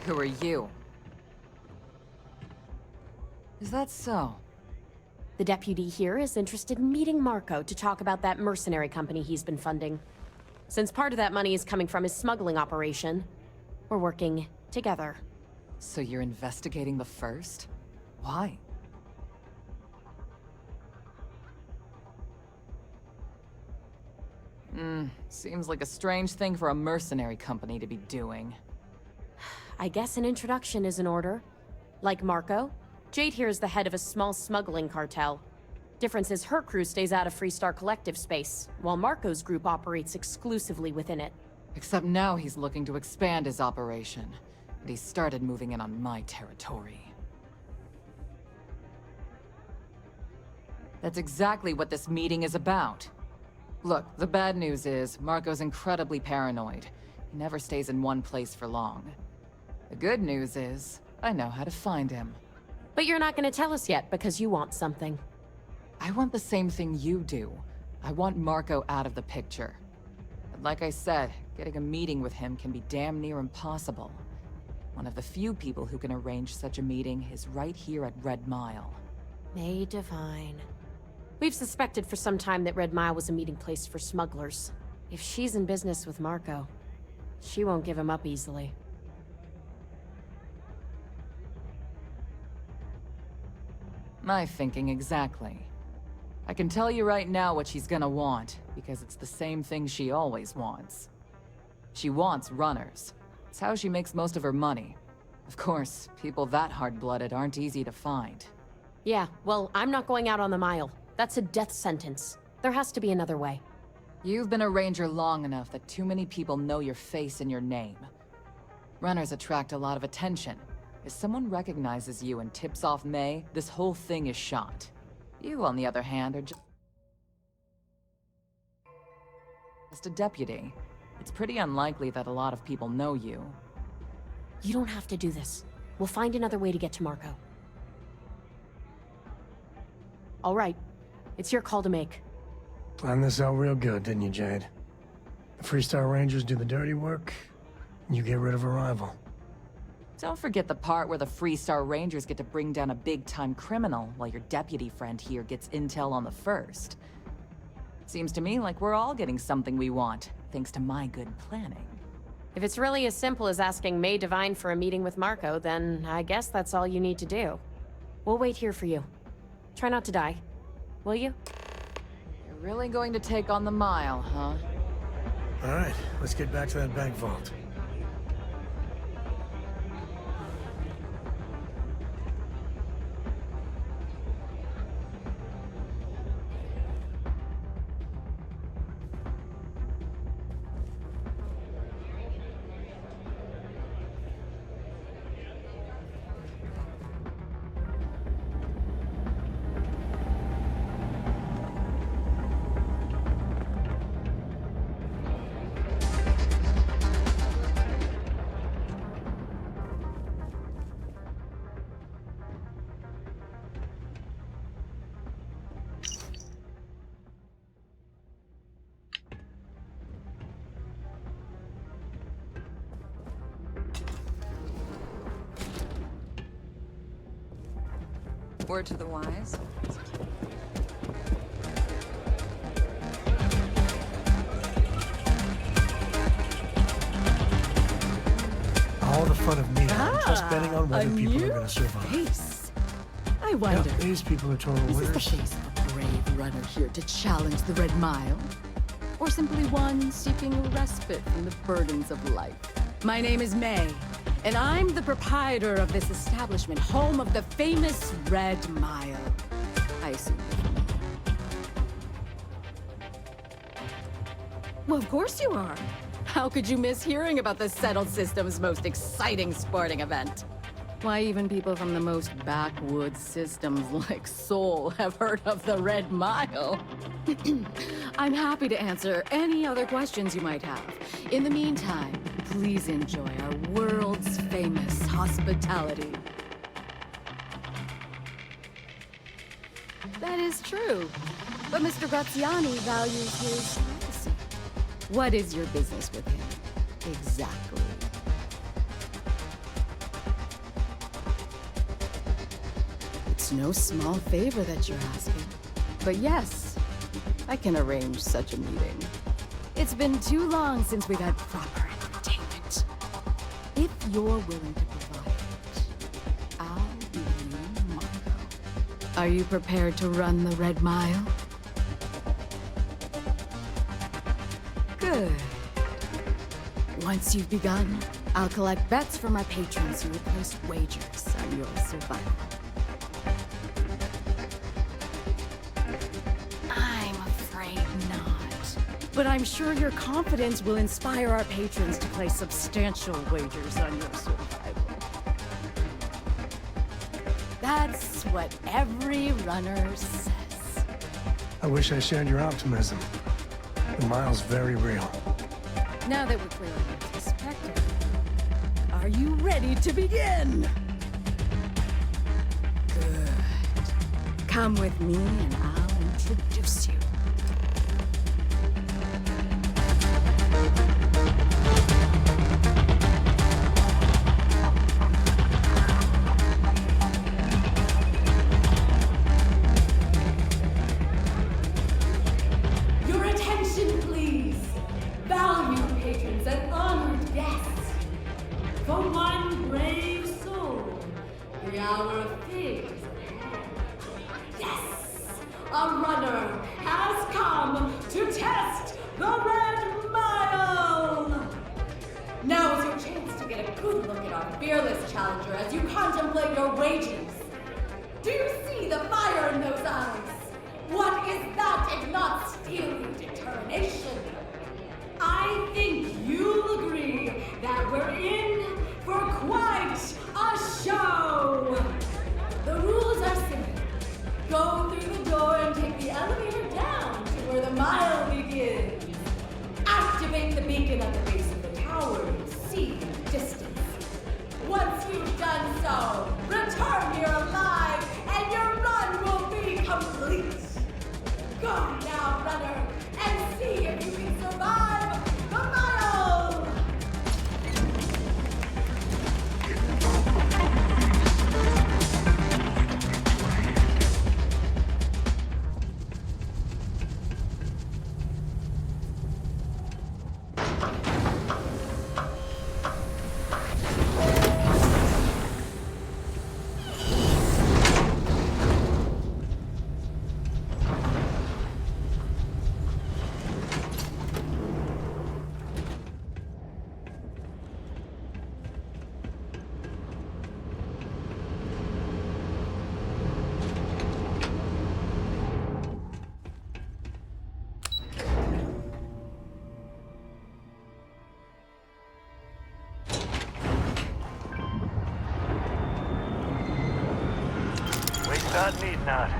Who are you? Is that so? The deputy here is interested in meeting Marco to talk about that mercenary company he's been funding. Since part of that money is coming from his smuggling operation, we're working together. So you're investigating the first? Why? Seems like a strange thing for a mercenary company to be doing. I guess an introduction is in order. Like Marco, Jade here is the head of a small smuggling cartel. Difference is her crew stays out of Freestar Collective space, while Marco's group operates exclusively within it. Except now he's looking to expand his operation, and he started moving in on my territory. That's exactly what this meeting is about. Look, the bad news is, Marco's incredibly paranoid. He never stays in one place for long. The good news is, I know how to find him. But you're not gonna tell us yet because you want something. I want the same thing you do. I want Marco out of the picture. But like I said, getting a meeting with him can be damn near impossible. One of the few people who can arrange such a meeting is right here at Red Mile. May Divine. We've suspected for some time that Red Mile was a meeting place for smugglers. If she's in business with Marco, she won't give him up easily. My thinking exactly. I can tell you right now what she's gonna want, because it's the same thing she always wants. She wants runners. It's how she makes most of her money. Of course, people that hard-blooded aren't easy to find. Yeah, well, I'm not going out on the mile. That's a death sentence. There has to be another way. You've been a ranger long enough that too many people know your face and your name. Runners attract a lot of attention. If someone recognizes you and tips off May, this whole thing is shot. You, on the other hand, are just a deputy. It's pretty unlikely that a lot of people know you. You don't have to do this. We'll find another way to get to Marco. All right. It's your call to make. Planned this out real good, didn't you, Jade? The Freestar Rangers do the dirty work, and you get rid of a rival. Don't forget the part where the Freestar Rangers get to bring down a big-time criminal, while your deputy friend here gets intel on the first. Seems to me like we're all getting something we want, thanks to my good planning. If it's really as simple as asking May Divine for a meeting with Marco, then I guess that's all you need to do. We'll wait here for you. Try not to die. Will you? You're really going to take on the mile, huh? All right, let's get back to that bank vault. Word to the wise. All the fun of me, just betting on whether people are gonna survive. Face. I wonder. Yeah, these people are total Is winners. this the face of a brave runner here to challenge the Red Mile? Or simply one seeking a respite from the burdens of life? My name is May, and I'm the proprietor of this establishment, home of the famous Red Mile. I assume you're familiar. Well, of course you are. How could you miss hearing about the Settled System's most exciting sporting event? Why, even people from the most backwoods systems like Seoul have heard of the Red Mile. I'm happy to answer any other questions you might have. In the meantime, please enjoy our world's famous hospitality. That is true, but Mr. Graziani values his privacy. What is your business with him? Exactly. It's no small favor that you're asking. But yes, I can arrange such a meeting. It's been too long since we've had proper entertainment. If you're willing to provide it, I'll give you Marco. Are you prepared to run the Red Mile? Good. Once you've begun, I'll collect bets from our patrons who will place wagers on your survival. I'm afraid not. But I'm sure your confidence will inspire our patrons to place substantial wagers on your survival. That's what every runner says. I wish I shared your optimism. The mile's very real. Now that we're clear on what's expected, are you ready to begin? Good. Come with me and I'll introduce you. Your attention, please. Valued patrons and honored guests. For one brave soul, the hour of things ahead. Yes, a runner has come to test the Red Mile. Now is your chance to get a good look at our fearless challenger as you contemplate your wagers. Do you see the fire in those eyes? What is that if not steely determination? I think you'll agree that we're in for quite a show. The rules are simple. Go through the door and take the elevator down to where the mile begins. Activate the beacon at the base of the tower you see in the distance. Once you've done so, return here alive and your run will be complete. Go now, runner, and see if you can survive the mile! Wait not, need not.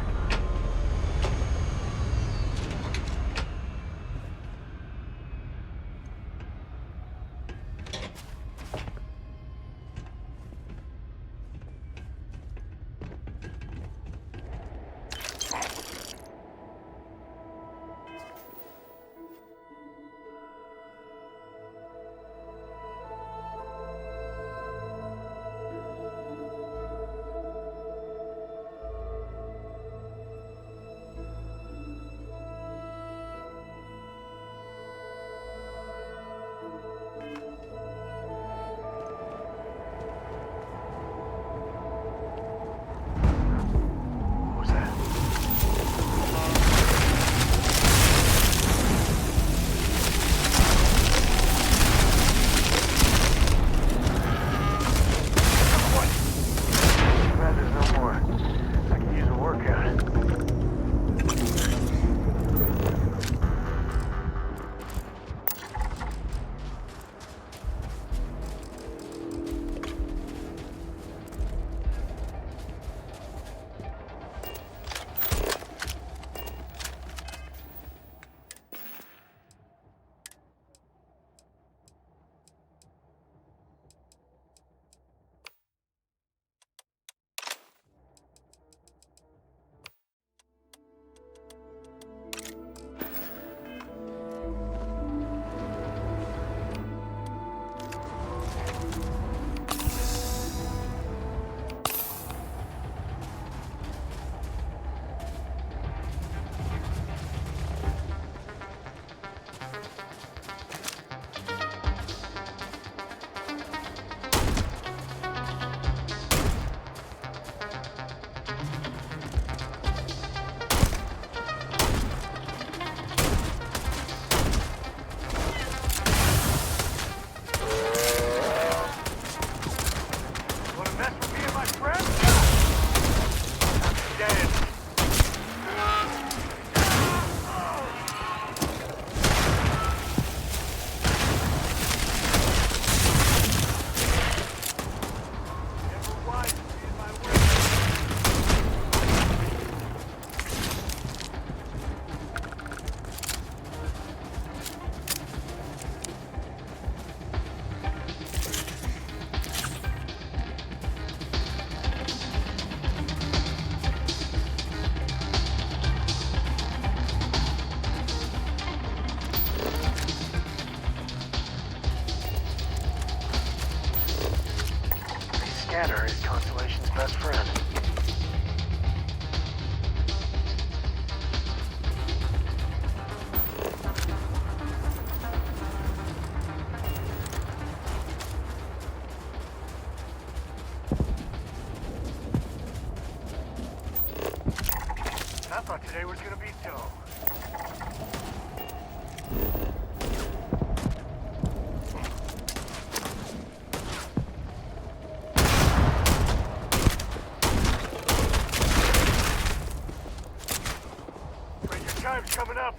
scanner is Constellation's best friend. I thought today was gonna be dull. Time's coming up.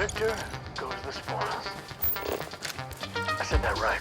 Victor goes the spoils. I said that right?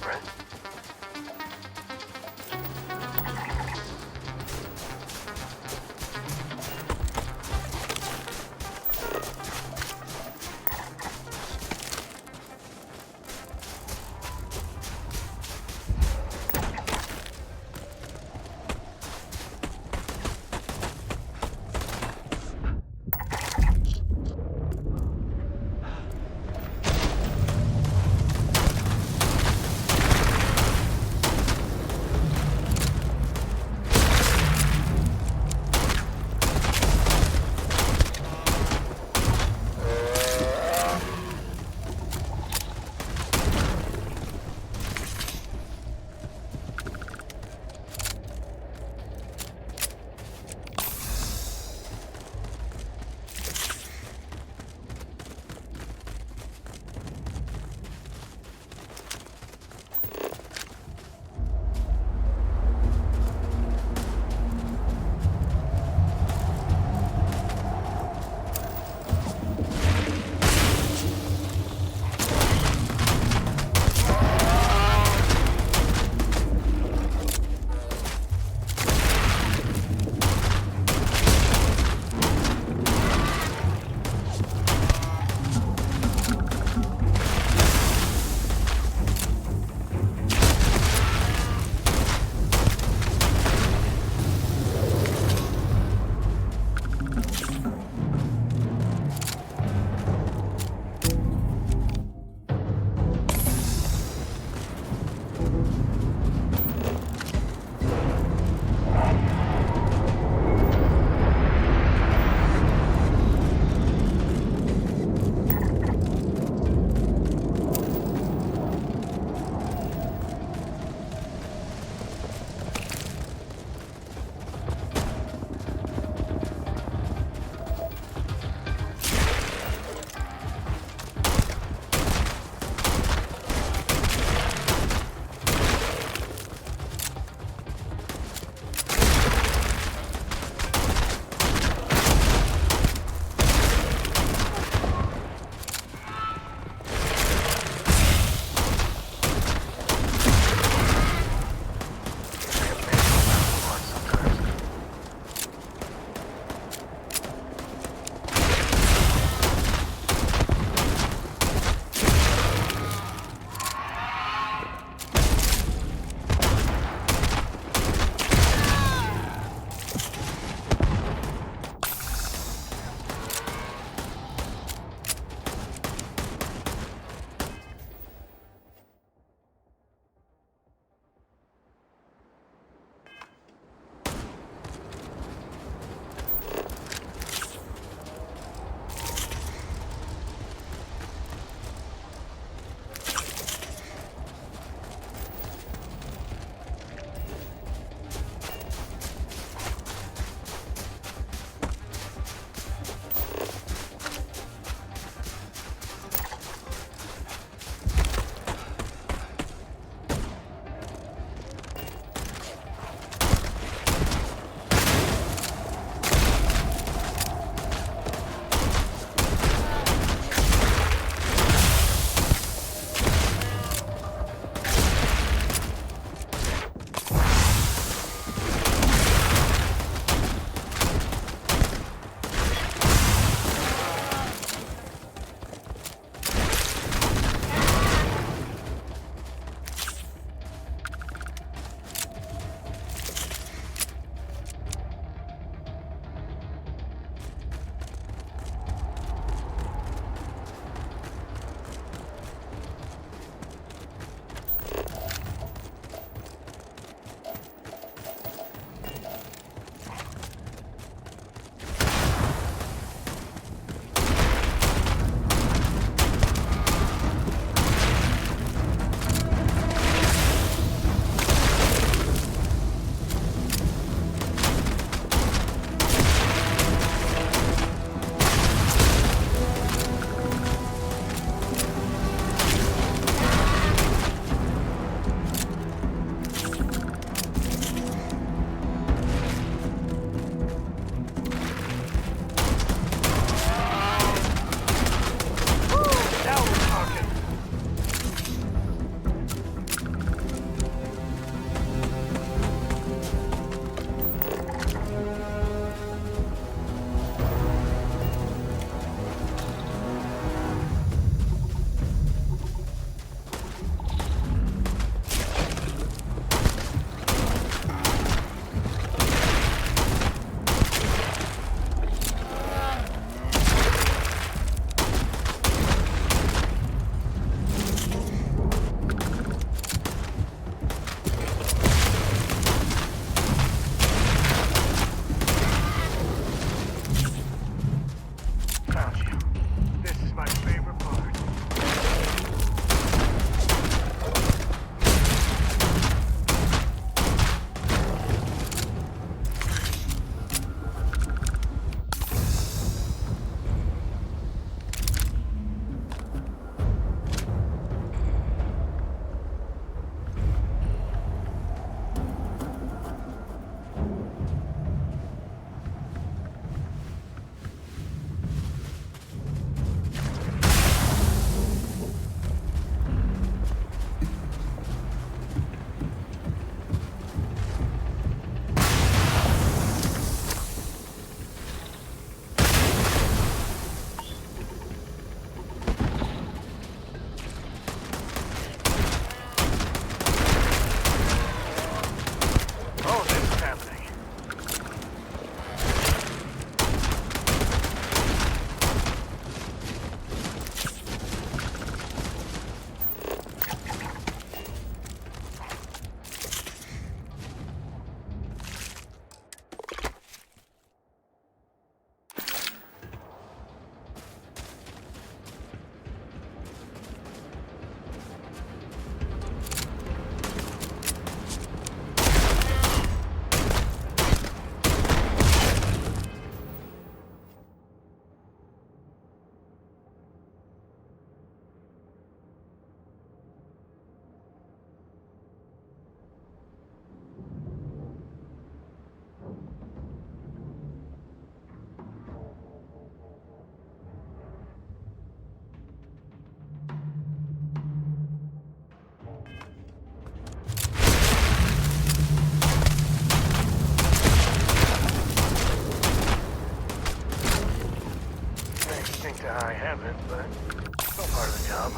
part of the job.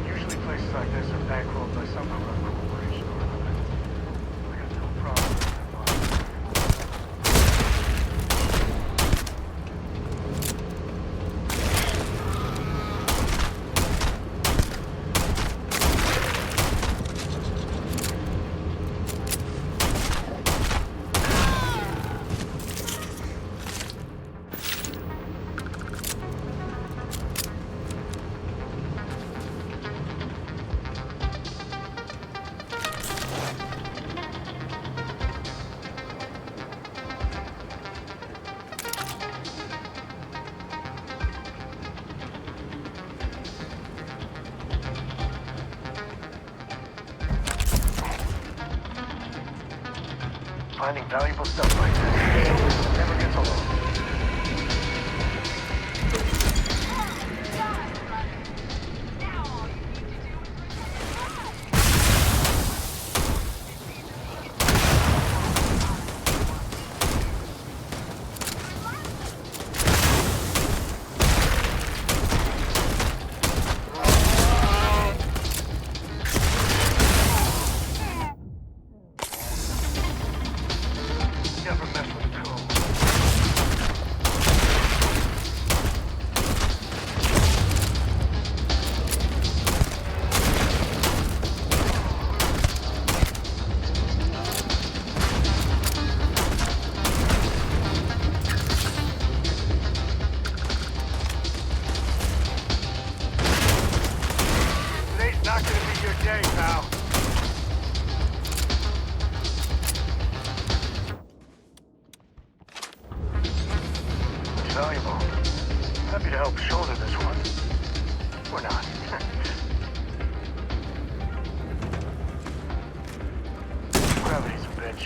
Usually places like this are bankrolled by some corrupt corporation or another. I got no problem with that. Finding valuable stuff like this never gets old. Never mess with the code. Today's not gonna be your day, pal. Valuable. Happy to help shoulder this one. Or not. Gravity's a bitch.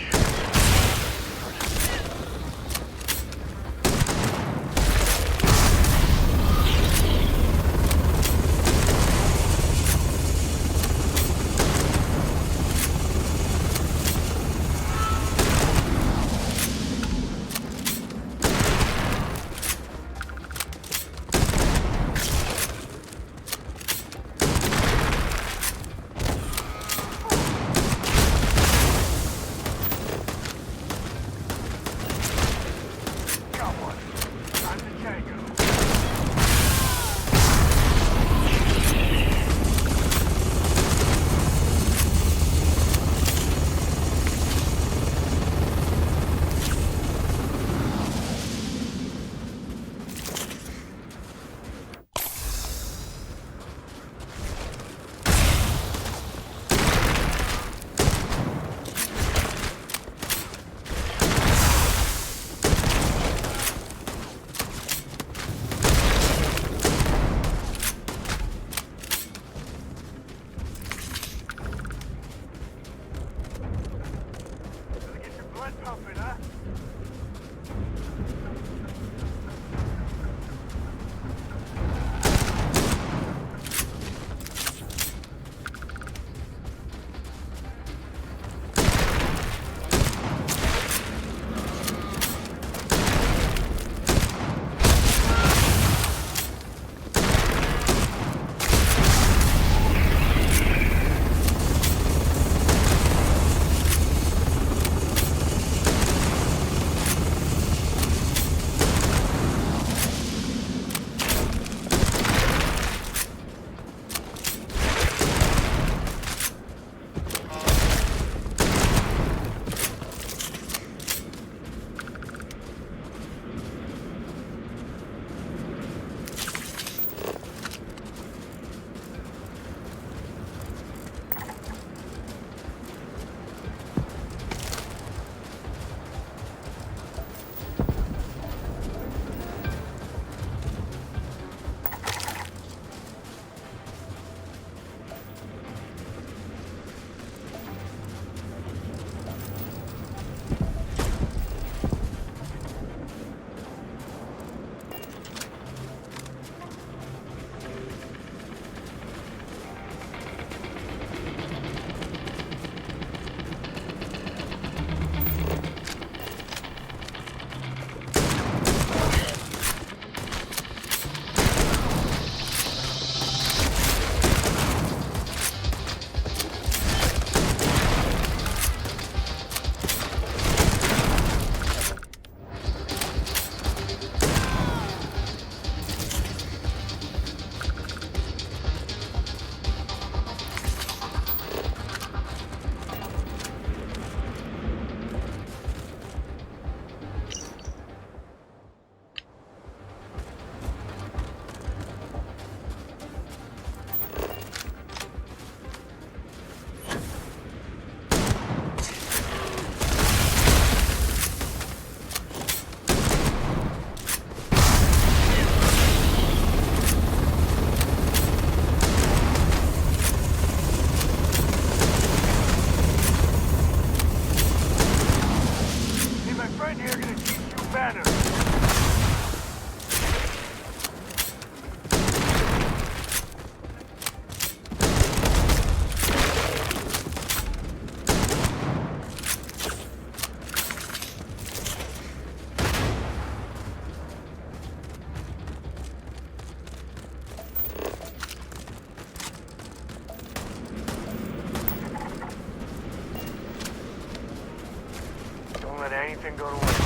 go to waste.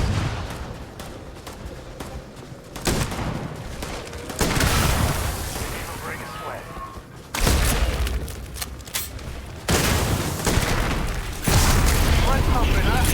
Didn't even break a sweat. What's pumping, huh?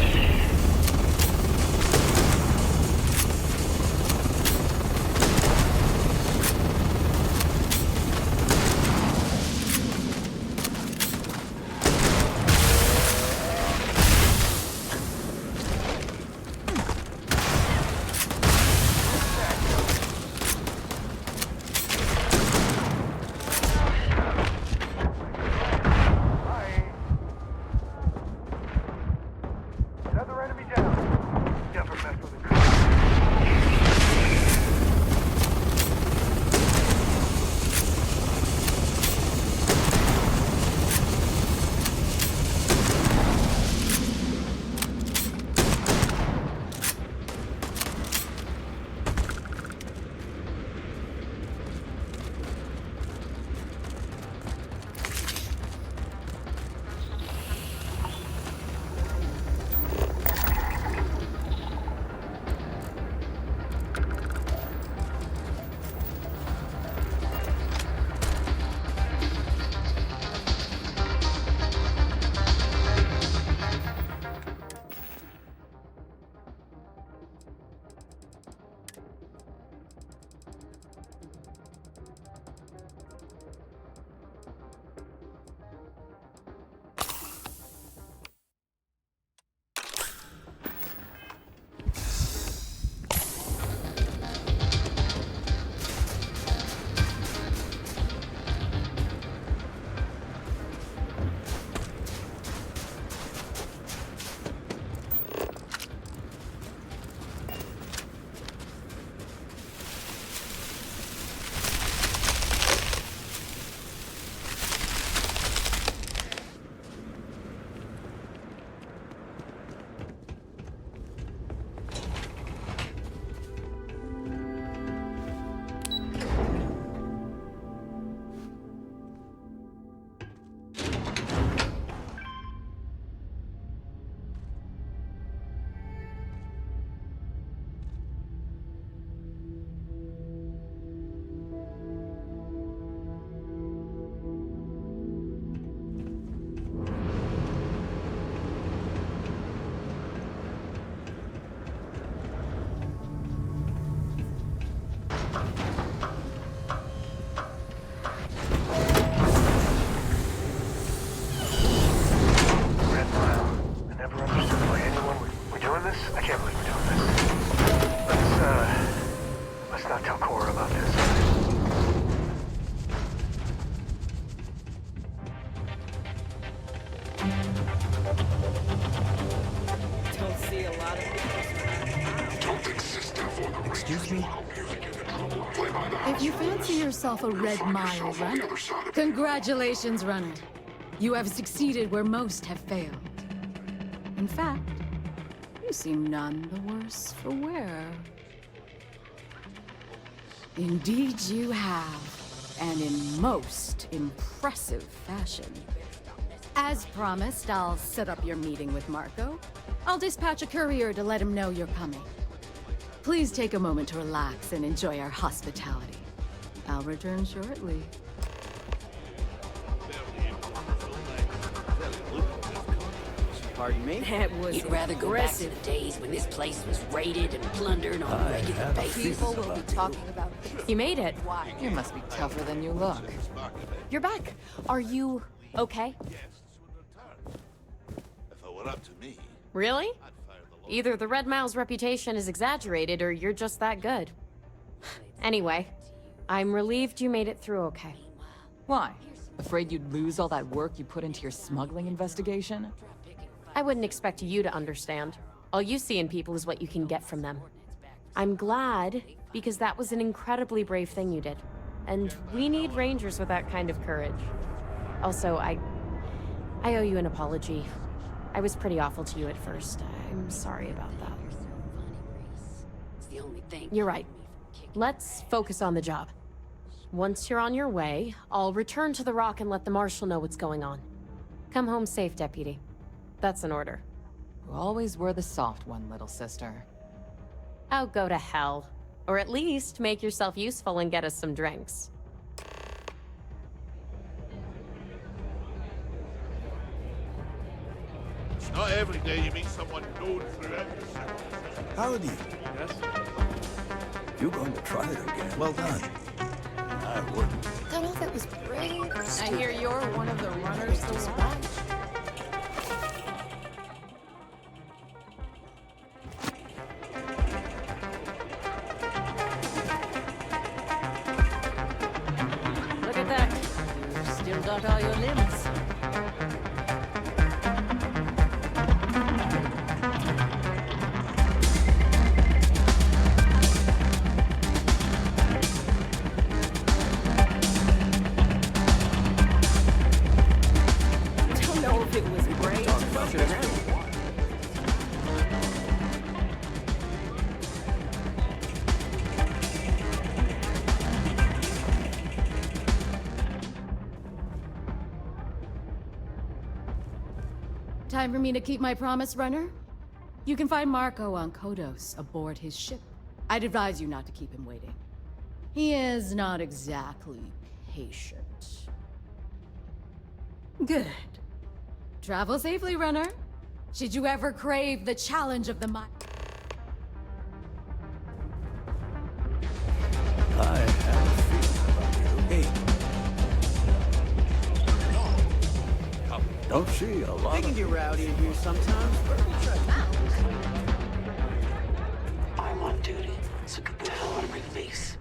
If you fancy yourself a Red Mile runner, congratulations, runner. You have succeeded where most have failed. In fact, you seem none the worse for wear. Indeed you have, and in most impressive fashion. As promised, I'll set up your meeting with Marco. I'll dispatch a courier to let him know you're coming. Please take a moment to relax and enjoy our hospitality. I'll return shortly. Pardon me? That was You'd rather go back to the days when this place was raided and plundered on a regular basis. People will be talking about this. You made it. You must be tougher than you look. You're back. Are you okay? If it were up to me, Really? Either the Red Mile's reputation is exaggerated, or you're just that good. Anyway, I'm relieved you made it through okay. Why? Afraid you'd lose all that work you put into your smuggling investigation? I wouldn't expect you to understand. All you see in people is what you can get from them. I'm glad, because that was an incredibly brave thing you did. And we need rangers with that kind of courage. Also, I owe you an apology. I was pretty awful to you at first. I'm sorry about that. It's the only thing. You're right. Let's focus on the job. Once you're on your way, I'll return to the Rock and let the Marshal know what's going on. Come home safe, Deputy. That's an order. You always were the soft one, little sister. Oh, go to hell. Or at least make yourself useful and get us some drinks. It's not every day you meet someone known throughout the city. Howdy. Yes? You're going to try it again. Well done. I wouldn't. Don't know if it was brave or I stupid. hear you're one of the runners to watch. Look at that. You've still got all your limbs. Don't know if it was brave. Time for me to keep my promise, runner? You can find Marco on Kodos aboard his ship. I'd advise you not to keep him waiting. He is not exactly patient. Good. Travel safely, runner. Should you ever crave the challenge of the mind? I have a feeling about you. Hey. Don't see a lot They can of... get rowdy in here sometimes, but I'm on duty, so get the hell out of my face.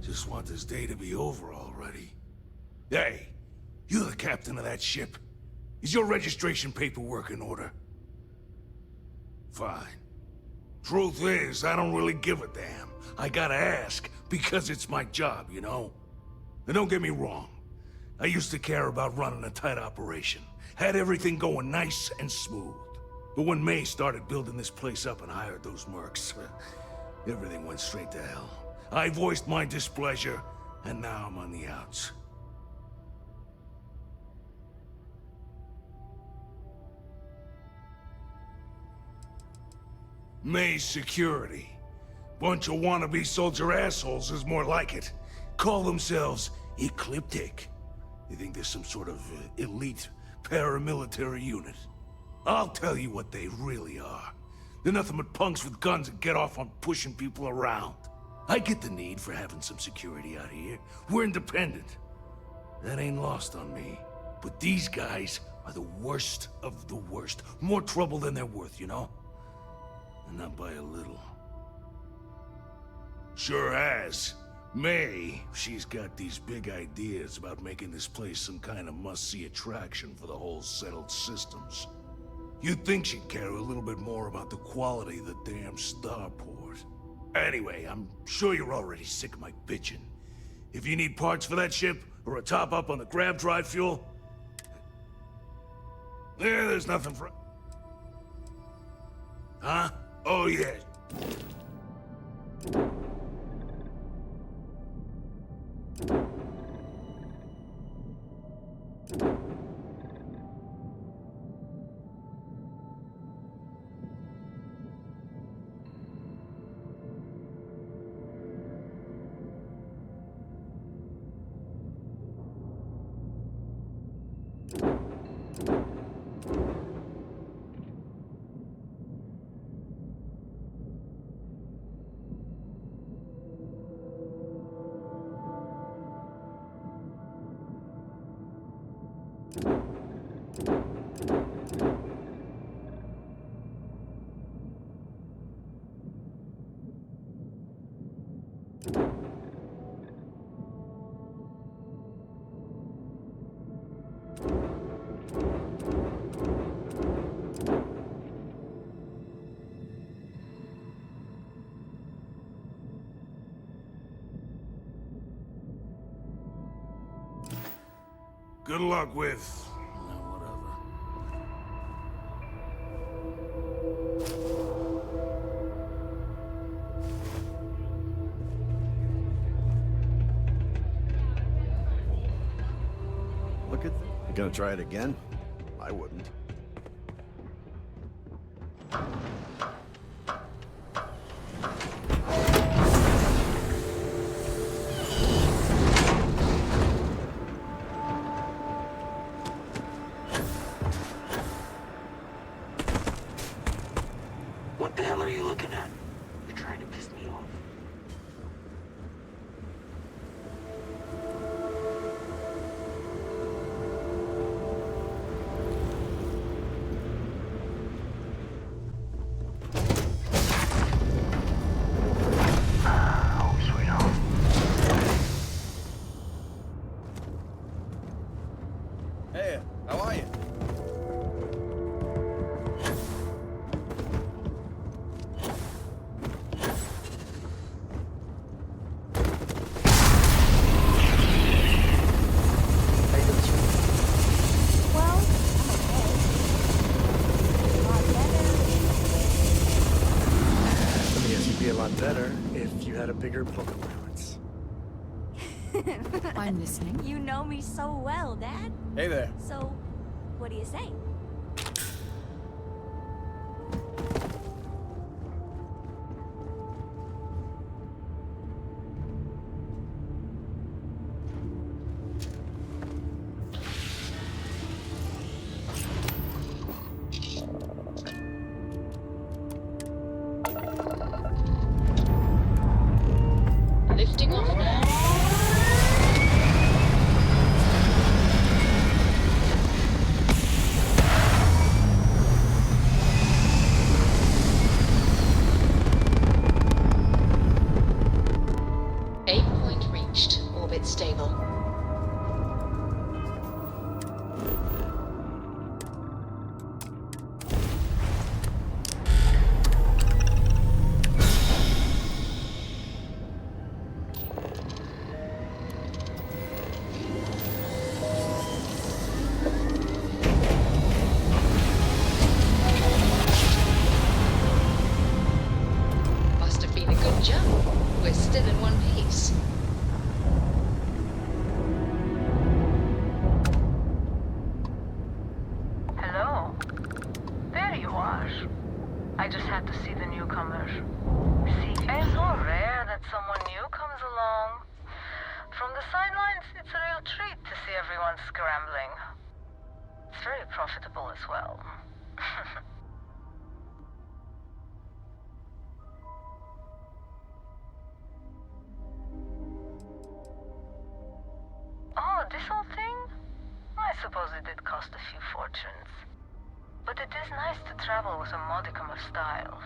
Just want this day to be over already. Hey, you're the captain of that ship. Is your registration paperwork in order? Fine. Truth is, I don't really give a damn. I gotta ask, because it's my job, you know? And don't get me wrong. I used to care about running a tight operation. Had everything going nice and smooth. But when May started building this place up and hired those mercs, everything went straight to hell. I voiced my displeasure, and now I'm on the outs. May's security. Bunch of wannabe soldier assholes is more like it. Call themselves Ecliptic. They think there's some sort of elite paramilitary unit. I'll tell you what they really are. They're nothing but punks with guns that get off on pushing people around. I get the need for having some security out here. We're independent. That ain't lost on me. But these guys are the worst of the worst. More trouble than they're worth, you know? And not by a little. Sure has. May, she's got these big ideas about making this place some kind of must-see attraction for the whole settled systems. You'd think she'd care a little bit more about the quality of the damn starport. Anyway, I'm sure you're already sick of my bitching. If you need parts for that ship, or a top-up on the grab drive fuel... Yeah, there's nothing for... Huh? Oh, yeah. Good luck with... whatever. look at You gonna try it again? I wouldn't. bigger book allowance. I'm listening. You know me so well, Dad. Hey there. So, what do you say? Lifting off now. Aim point reached. Orbit stable. Must have been a good jump. We're still in one piece. Hello? There you are. I just had to see the newcomer. See, it's so rare that someone new comes along. From the sidelines, it's a real treat to see everyone scrambling. It's very profitable as well. Oh, this whole thing? I suppose it did cost a few fortunes. But it is nice to travel with a modicum of style.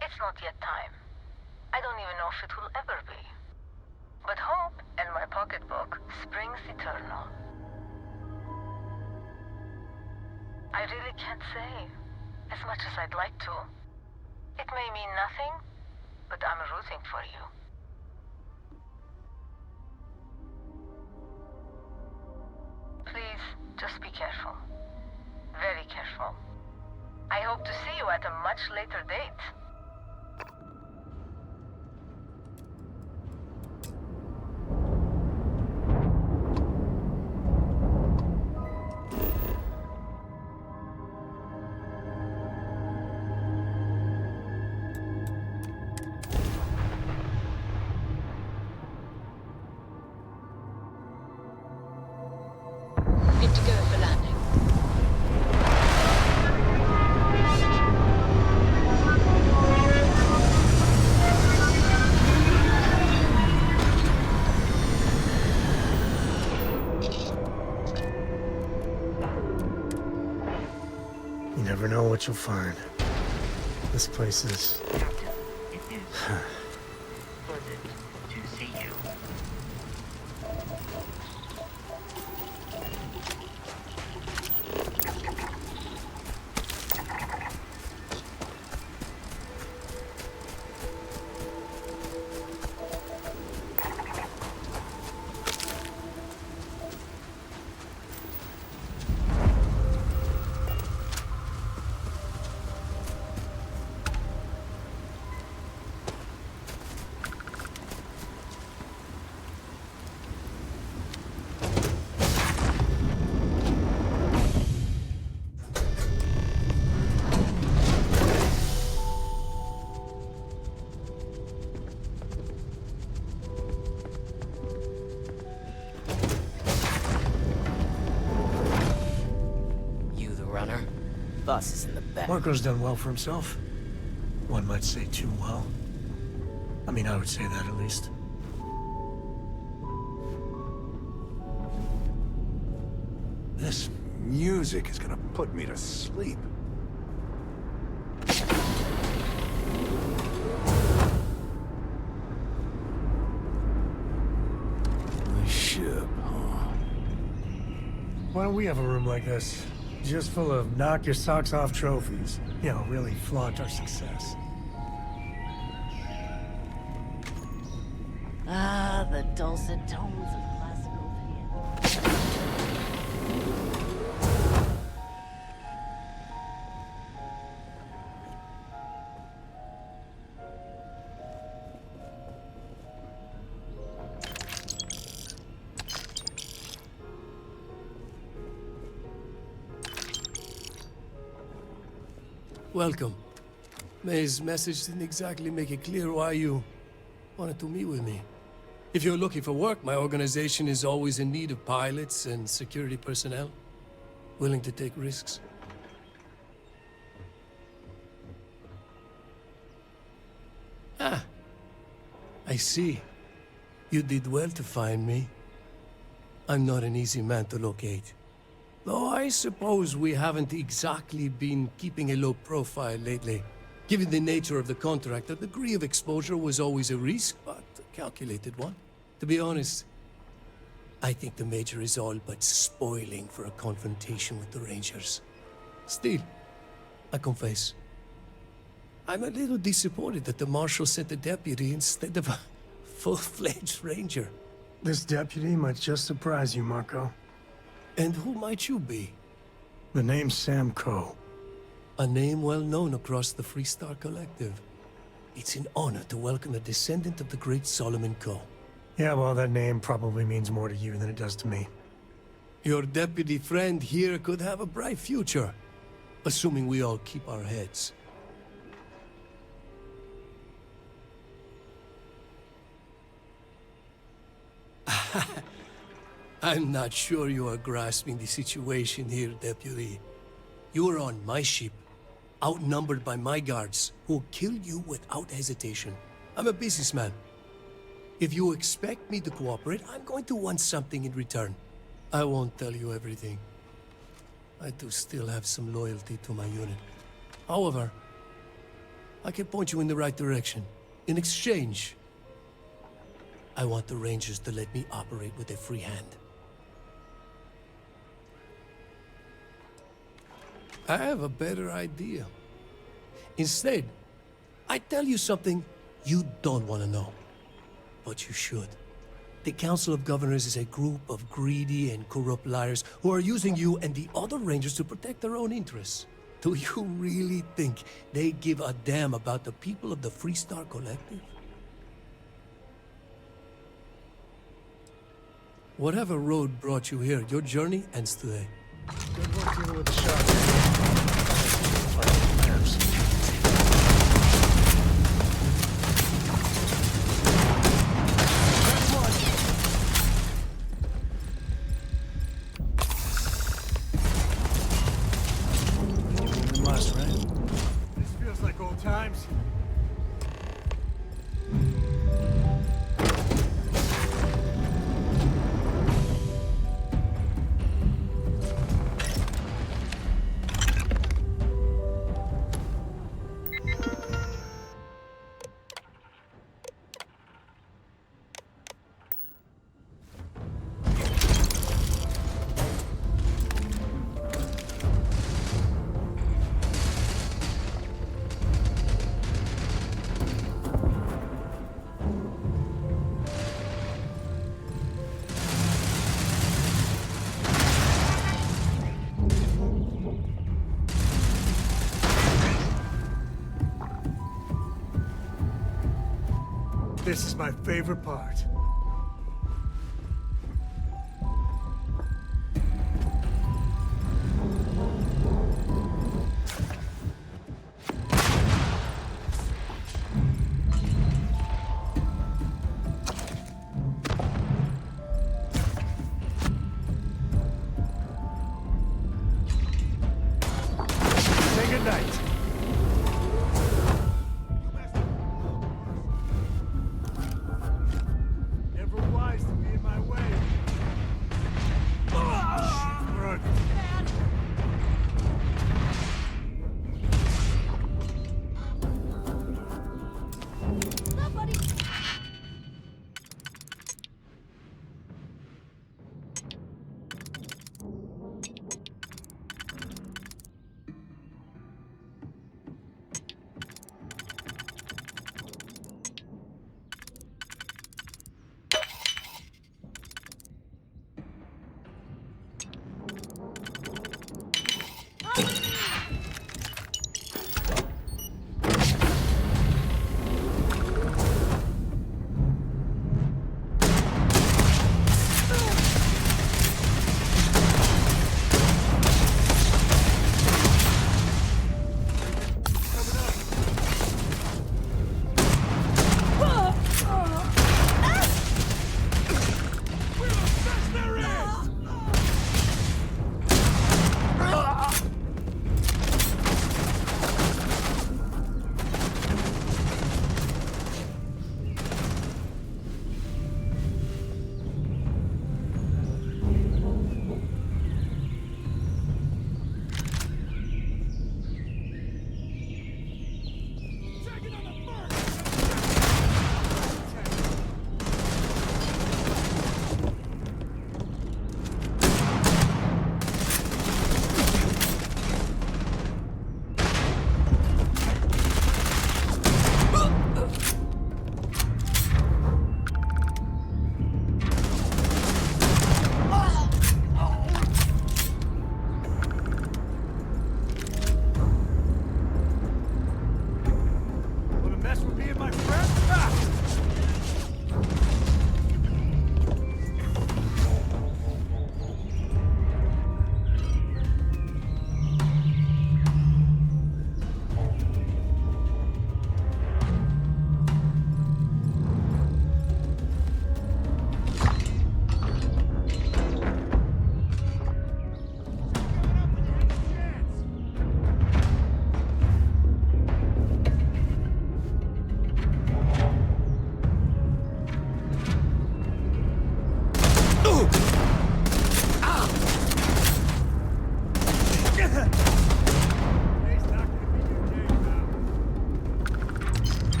It's not yet time. I don't even know if it will ever be. But hope and my pocketbook springs eternal. I really can't say, as much as I'd like to. It may mean nothing, but I'm rooting for you. Please, just be careful. Very careful. I hope to see you at a much later date. Good to go for landing. You never know what you'll find. This place is... to see you. Boss is in the back. Marco's done well for himself. One might say too well. I mean, I would say that at least. This music is gonna put me to sleep. The ship, huh? Why don't we have a room like this? Just full of knock your socks off trophies. You know, really flaunt our success. Ah, the dulcet tones of classical piano. Welcome. May's message didn't exactly make it clear why you wanted to meet with me. If you're looking for work, my organization is always in need of pilots and security personnel, willing to take risks. Ah, I see. You did well to find me. I'm not an easy man to locate. Though I suppose we haven't exactly been keeping a low profile lately. Given the nature of the contract, a degree of exposure was always a risk, but a calculated one. To be honest, I think the Major is all but spoiling for a confrontation with the Rangers. Still, I confess, I'm a little disappointed that the Marshal sent a deputy instead of a full-fledged Ranger. This deputy might just surprise you, Marco. And who might you be? The name's Sam Coe. A name well known across the Freestar Collective. It's an honor to welcome a descendant of the great Solomon Coe. Yeah, well, that name probably means more to you than it does to me. Your deputy friend here could have a bright future, assuming we all keep our heads. I'm not sure you are grasping the situation here, Deputy. You are on my ship, outnumbered by my guards, who will kill you without hesitation. I'm a businessman. If you expect me to cooperate, I'm going to want something in return. I won't tell you everything. I do still have some loyalty to my unit. However, I can point you in the right direction. In exchange, I want the Rangers to let me operate with a free hand. I have a better idea. Instead, I tell you something you don't want to know. But you should. The Council of Governors is a group of greedy and corrupt liars who are using you and the other Rangers to protect their own interests. Do you really think they give a damn about the people of the Freestar Collective? Whatever road brought you here, your journey ends today. Good work dealing with the shark. We must, right? This feels like old times. This is my favorite part. Say goodnight.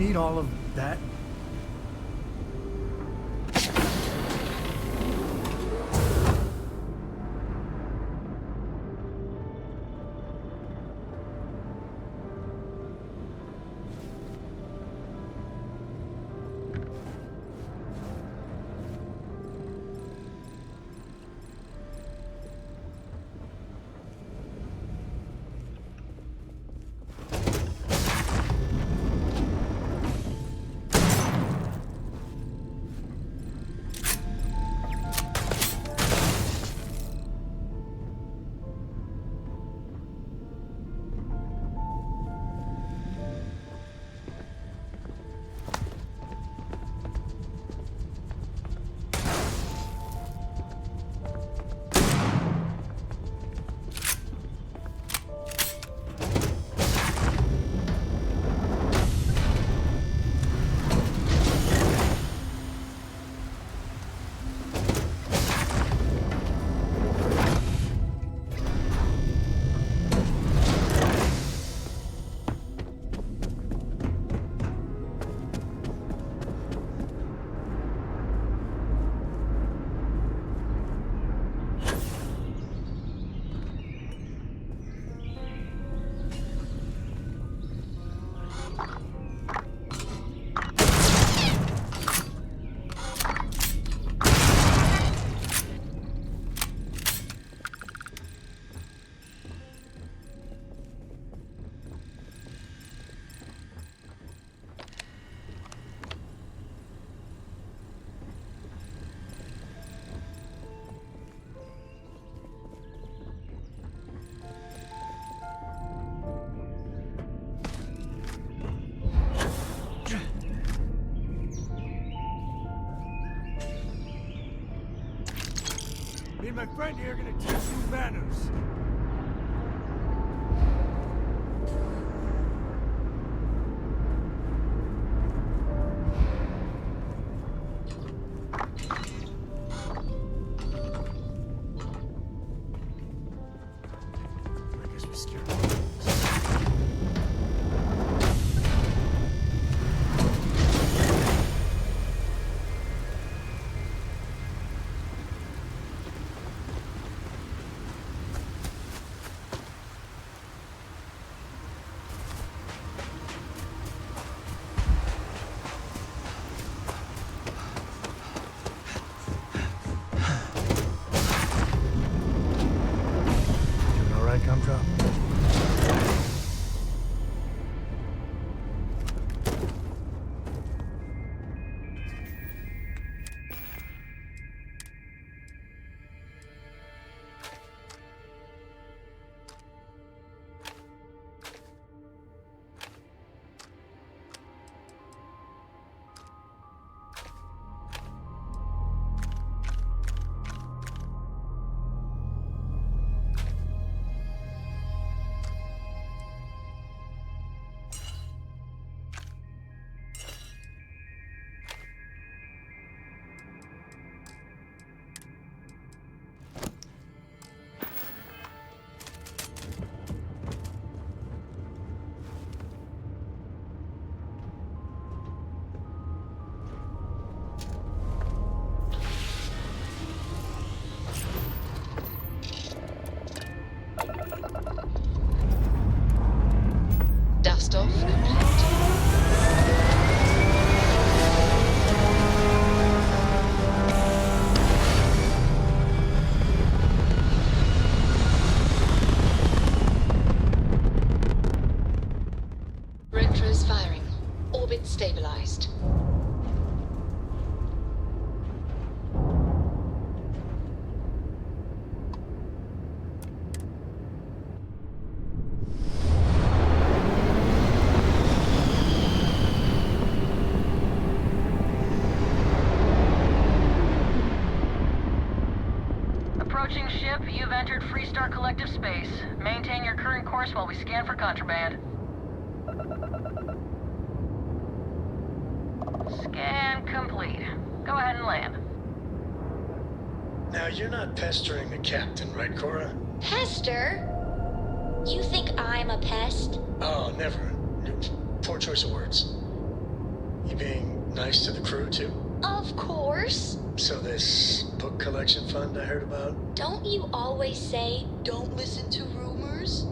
need all of that? Me and my friend here are gonna teach you manners. I guess we scared Gumdrop. Dust off complete. Retros firing. Orbit stabilized. Approaching ship, you've entered Freestar Collective space. Maintain your current course while we scan for contraband. Scan complete. Go ahead and land. Now, you're not pestering the captain, right, Cora? Pester? You think I'm a pest? Oh, never. Poor choice of words. You being nice to the crew, too? Of course. So this book collection fund I heard about? Don't you always say, don't listen to rumors?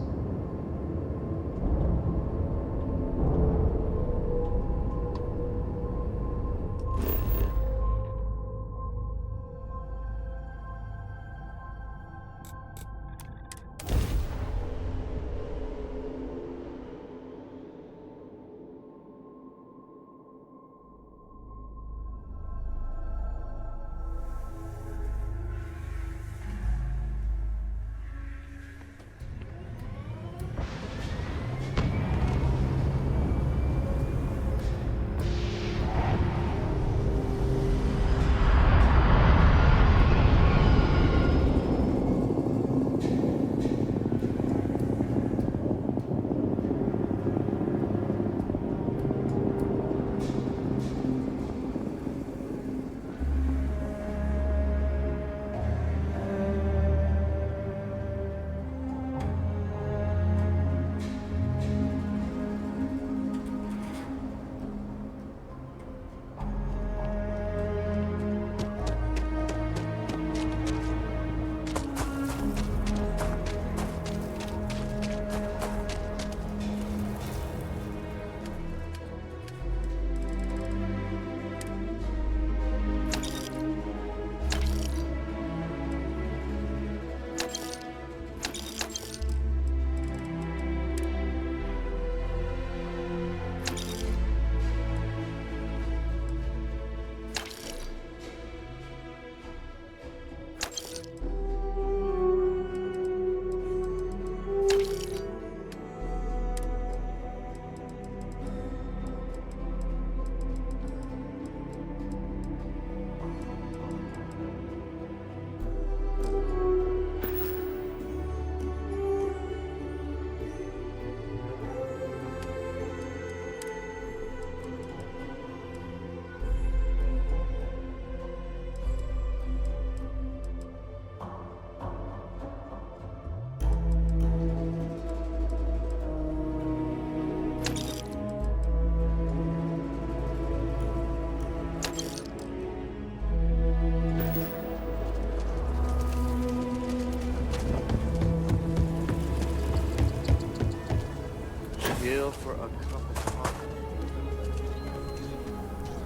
For a cup of coffee.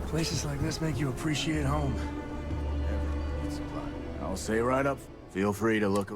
Places like this make you appreciate home. I'll say right up. Feel free to look.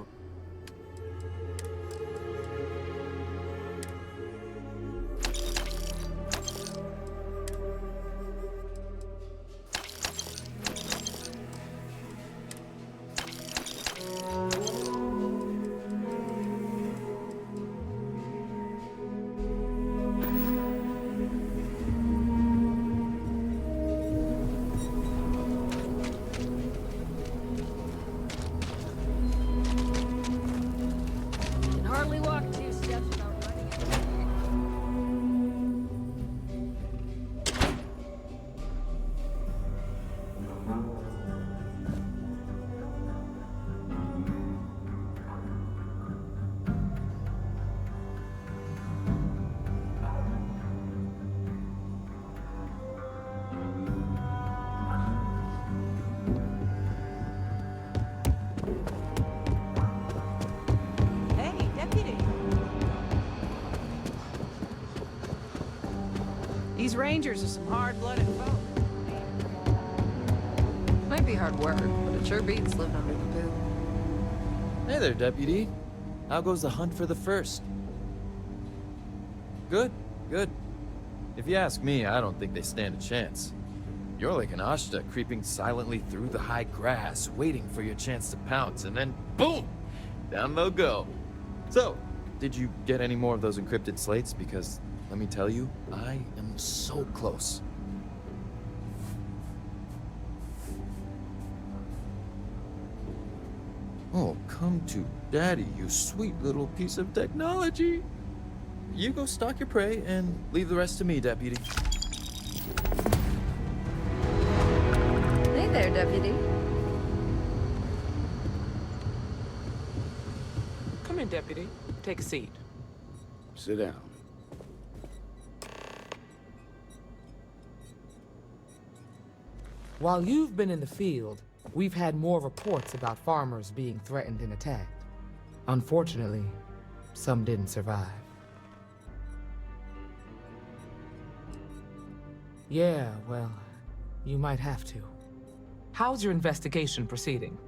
These rangers are some hard-blooded folk. Might be hard work, but it sure beats living under the boot. Hey there, Deputy. How goes the hunt for the first? Good, good. If you ask me, I don't think they stand a chance. You're like an Ashta creeping silently through the high grass, waiting for your chance to pounce, and then boom! Down they'll go. So, did you get any more of those encrypted slates? Because, let me tell you, I am so close. Oh, come to Daddy, you sweet little piece of technology. You go stalk your prey and leave the rest to me, Deputy. Hey there, Deputy. Come in, Deputy. Take a seat. Sit down. While you've been in the field, we've had more reports about farmers being threatened and attacked. Unfortunately, some didn't survive. Yeah, well, you might have to. How's your investigation proceeding?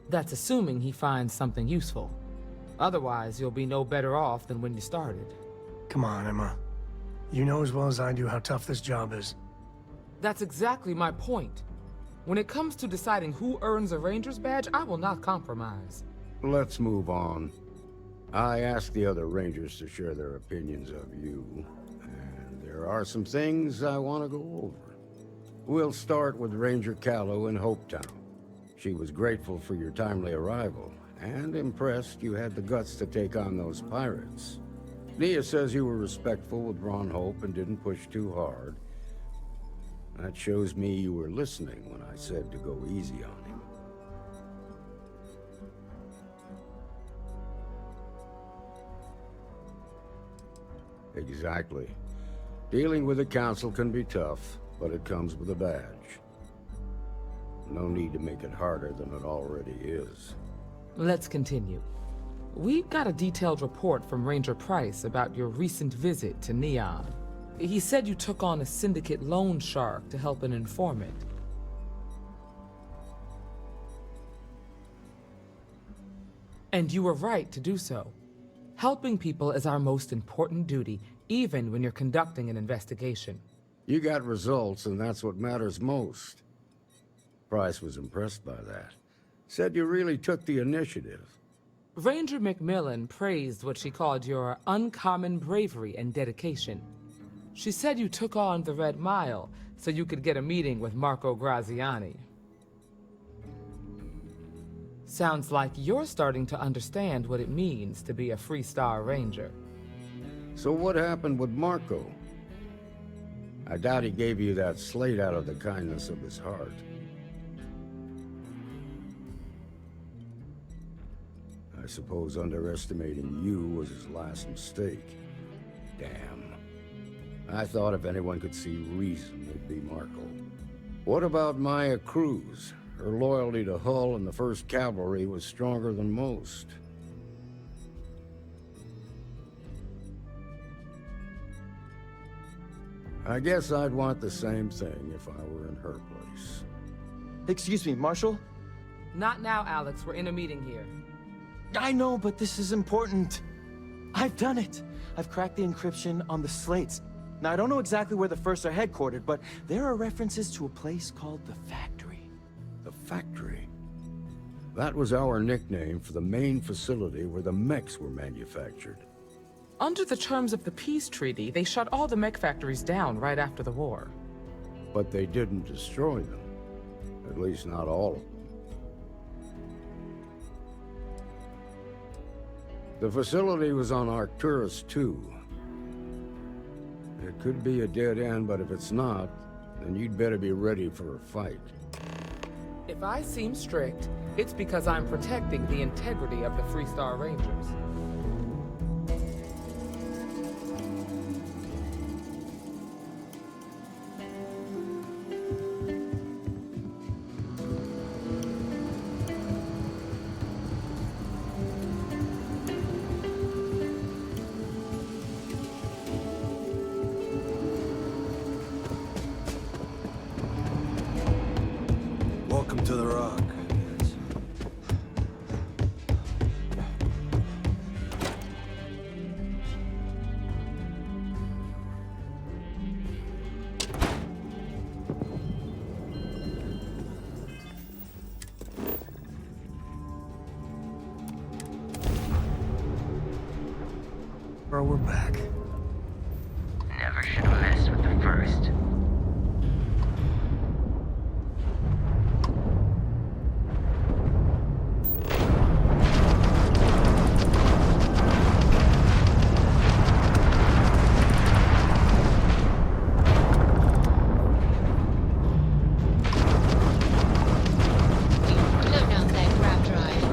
That's assuming he finds something useful. Otherwise, you'll be no better off than when you started. Come on, Emma. You know as well as I do how tough this job is. That's exactly my point. When it comes to deciding who earns a Ranger's badge, I will not compromise. Let's move on. I asked the other Rangers to share their opinions of you, and there are some things I want to go over. We'll start with Ranger Callow in Hopetown. She was grateful for your timely arrival, and impressed you had the guts to take on those pirates. Nia says you were respectful with Ron Hope and didn't push too hard. That shows me you were listening when I said to go easy on him. Exactly. Dealing with the Council can be tough, but it comes with a badge. No need to make it harder than it already is. Let's continue. We've got a detailed report from Ranger Price about your recent visit to Neon. He said you took on a syndicate loan shark to help an informant. And you were right to do so. Helping people is our most important duty, even when you're conducting an investigation. You got results, and that's what matters most. Price was impressed by that. Said you really took the initiative. Ranger Macmillan praised what she called your uncommon bravery and dedication. She said you took on the Red Mile so you could get a meeting with Marco Graziani. Sounds like you're starting to understand what it means to be a Freestar Ranger. So what happened with Marco? I doubt he gave you that slate out of the kindness of his heart. I suppose underestimating you was his last mistake. Damn. I thought if anyone could see reason, it'd be Marco. What about Maya Cruz? Her loyalty to Hull and the 1st Cavalry was stronger than most. I guess I'd want the same thing if I were in her place. Excuse me, Marshal? Not now, Alex. We're in a meeting here. I know, but this is important. I've done it. I've cracked the encryption on the slates. Now, I don't know exactly where the First are headquartered, but there are references to a place called the Factory. The Factory? That was our nickname for the main facility where the mechs were manufactured. Under the terms of the peace treaty, they shut all the mech factories down right after the war. But they didn't destroy them. At least not all of them. The facility was on Arcturus 2. It could be a dead end, but if it's not, then you'd better be ready for a fight. If I seem strict, it's because I'm protecting the integrity of the Freestar Rangers. Welcome to the Rock. Bro, we're back. Never should have messed with the First. Clone out that grab drive.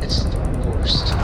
It's the worst.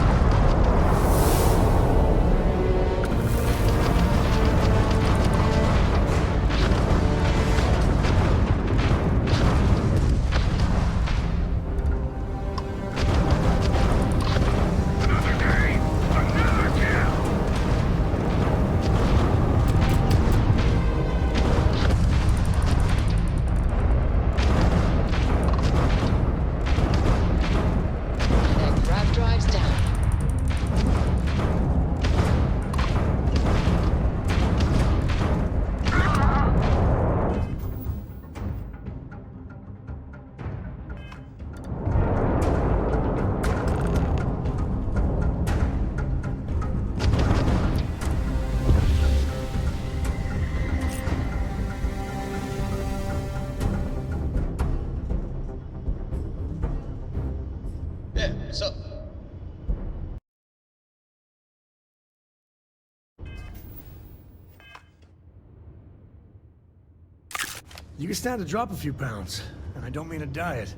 So... You can stand to drop a few pounds, and I don't mean a diet.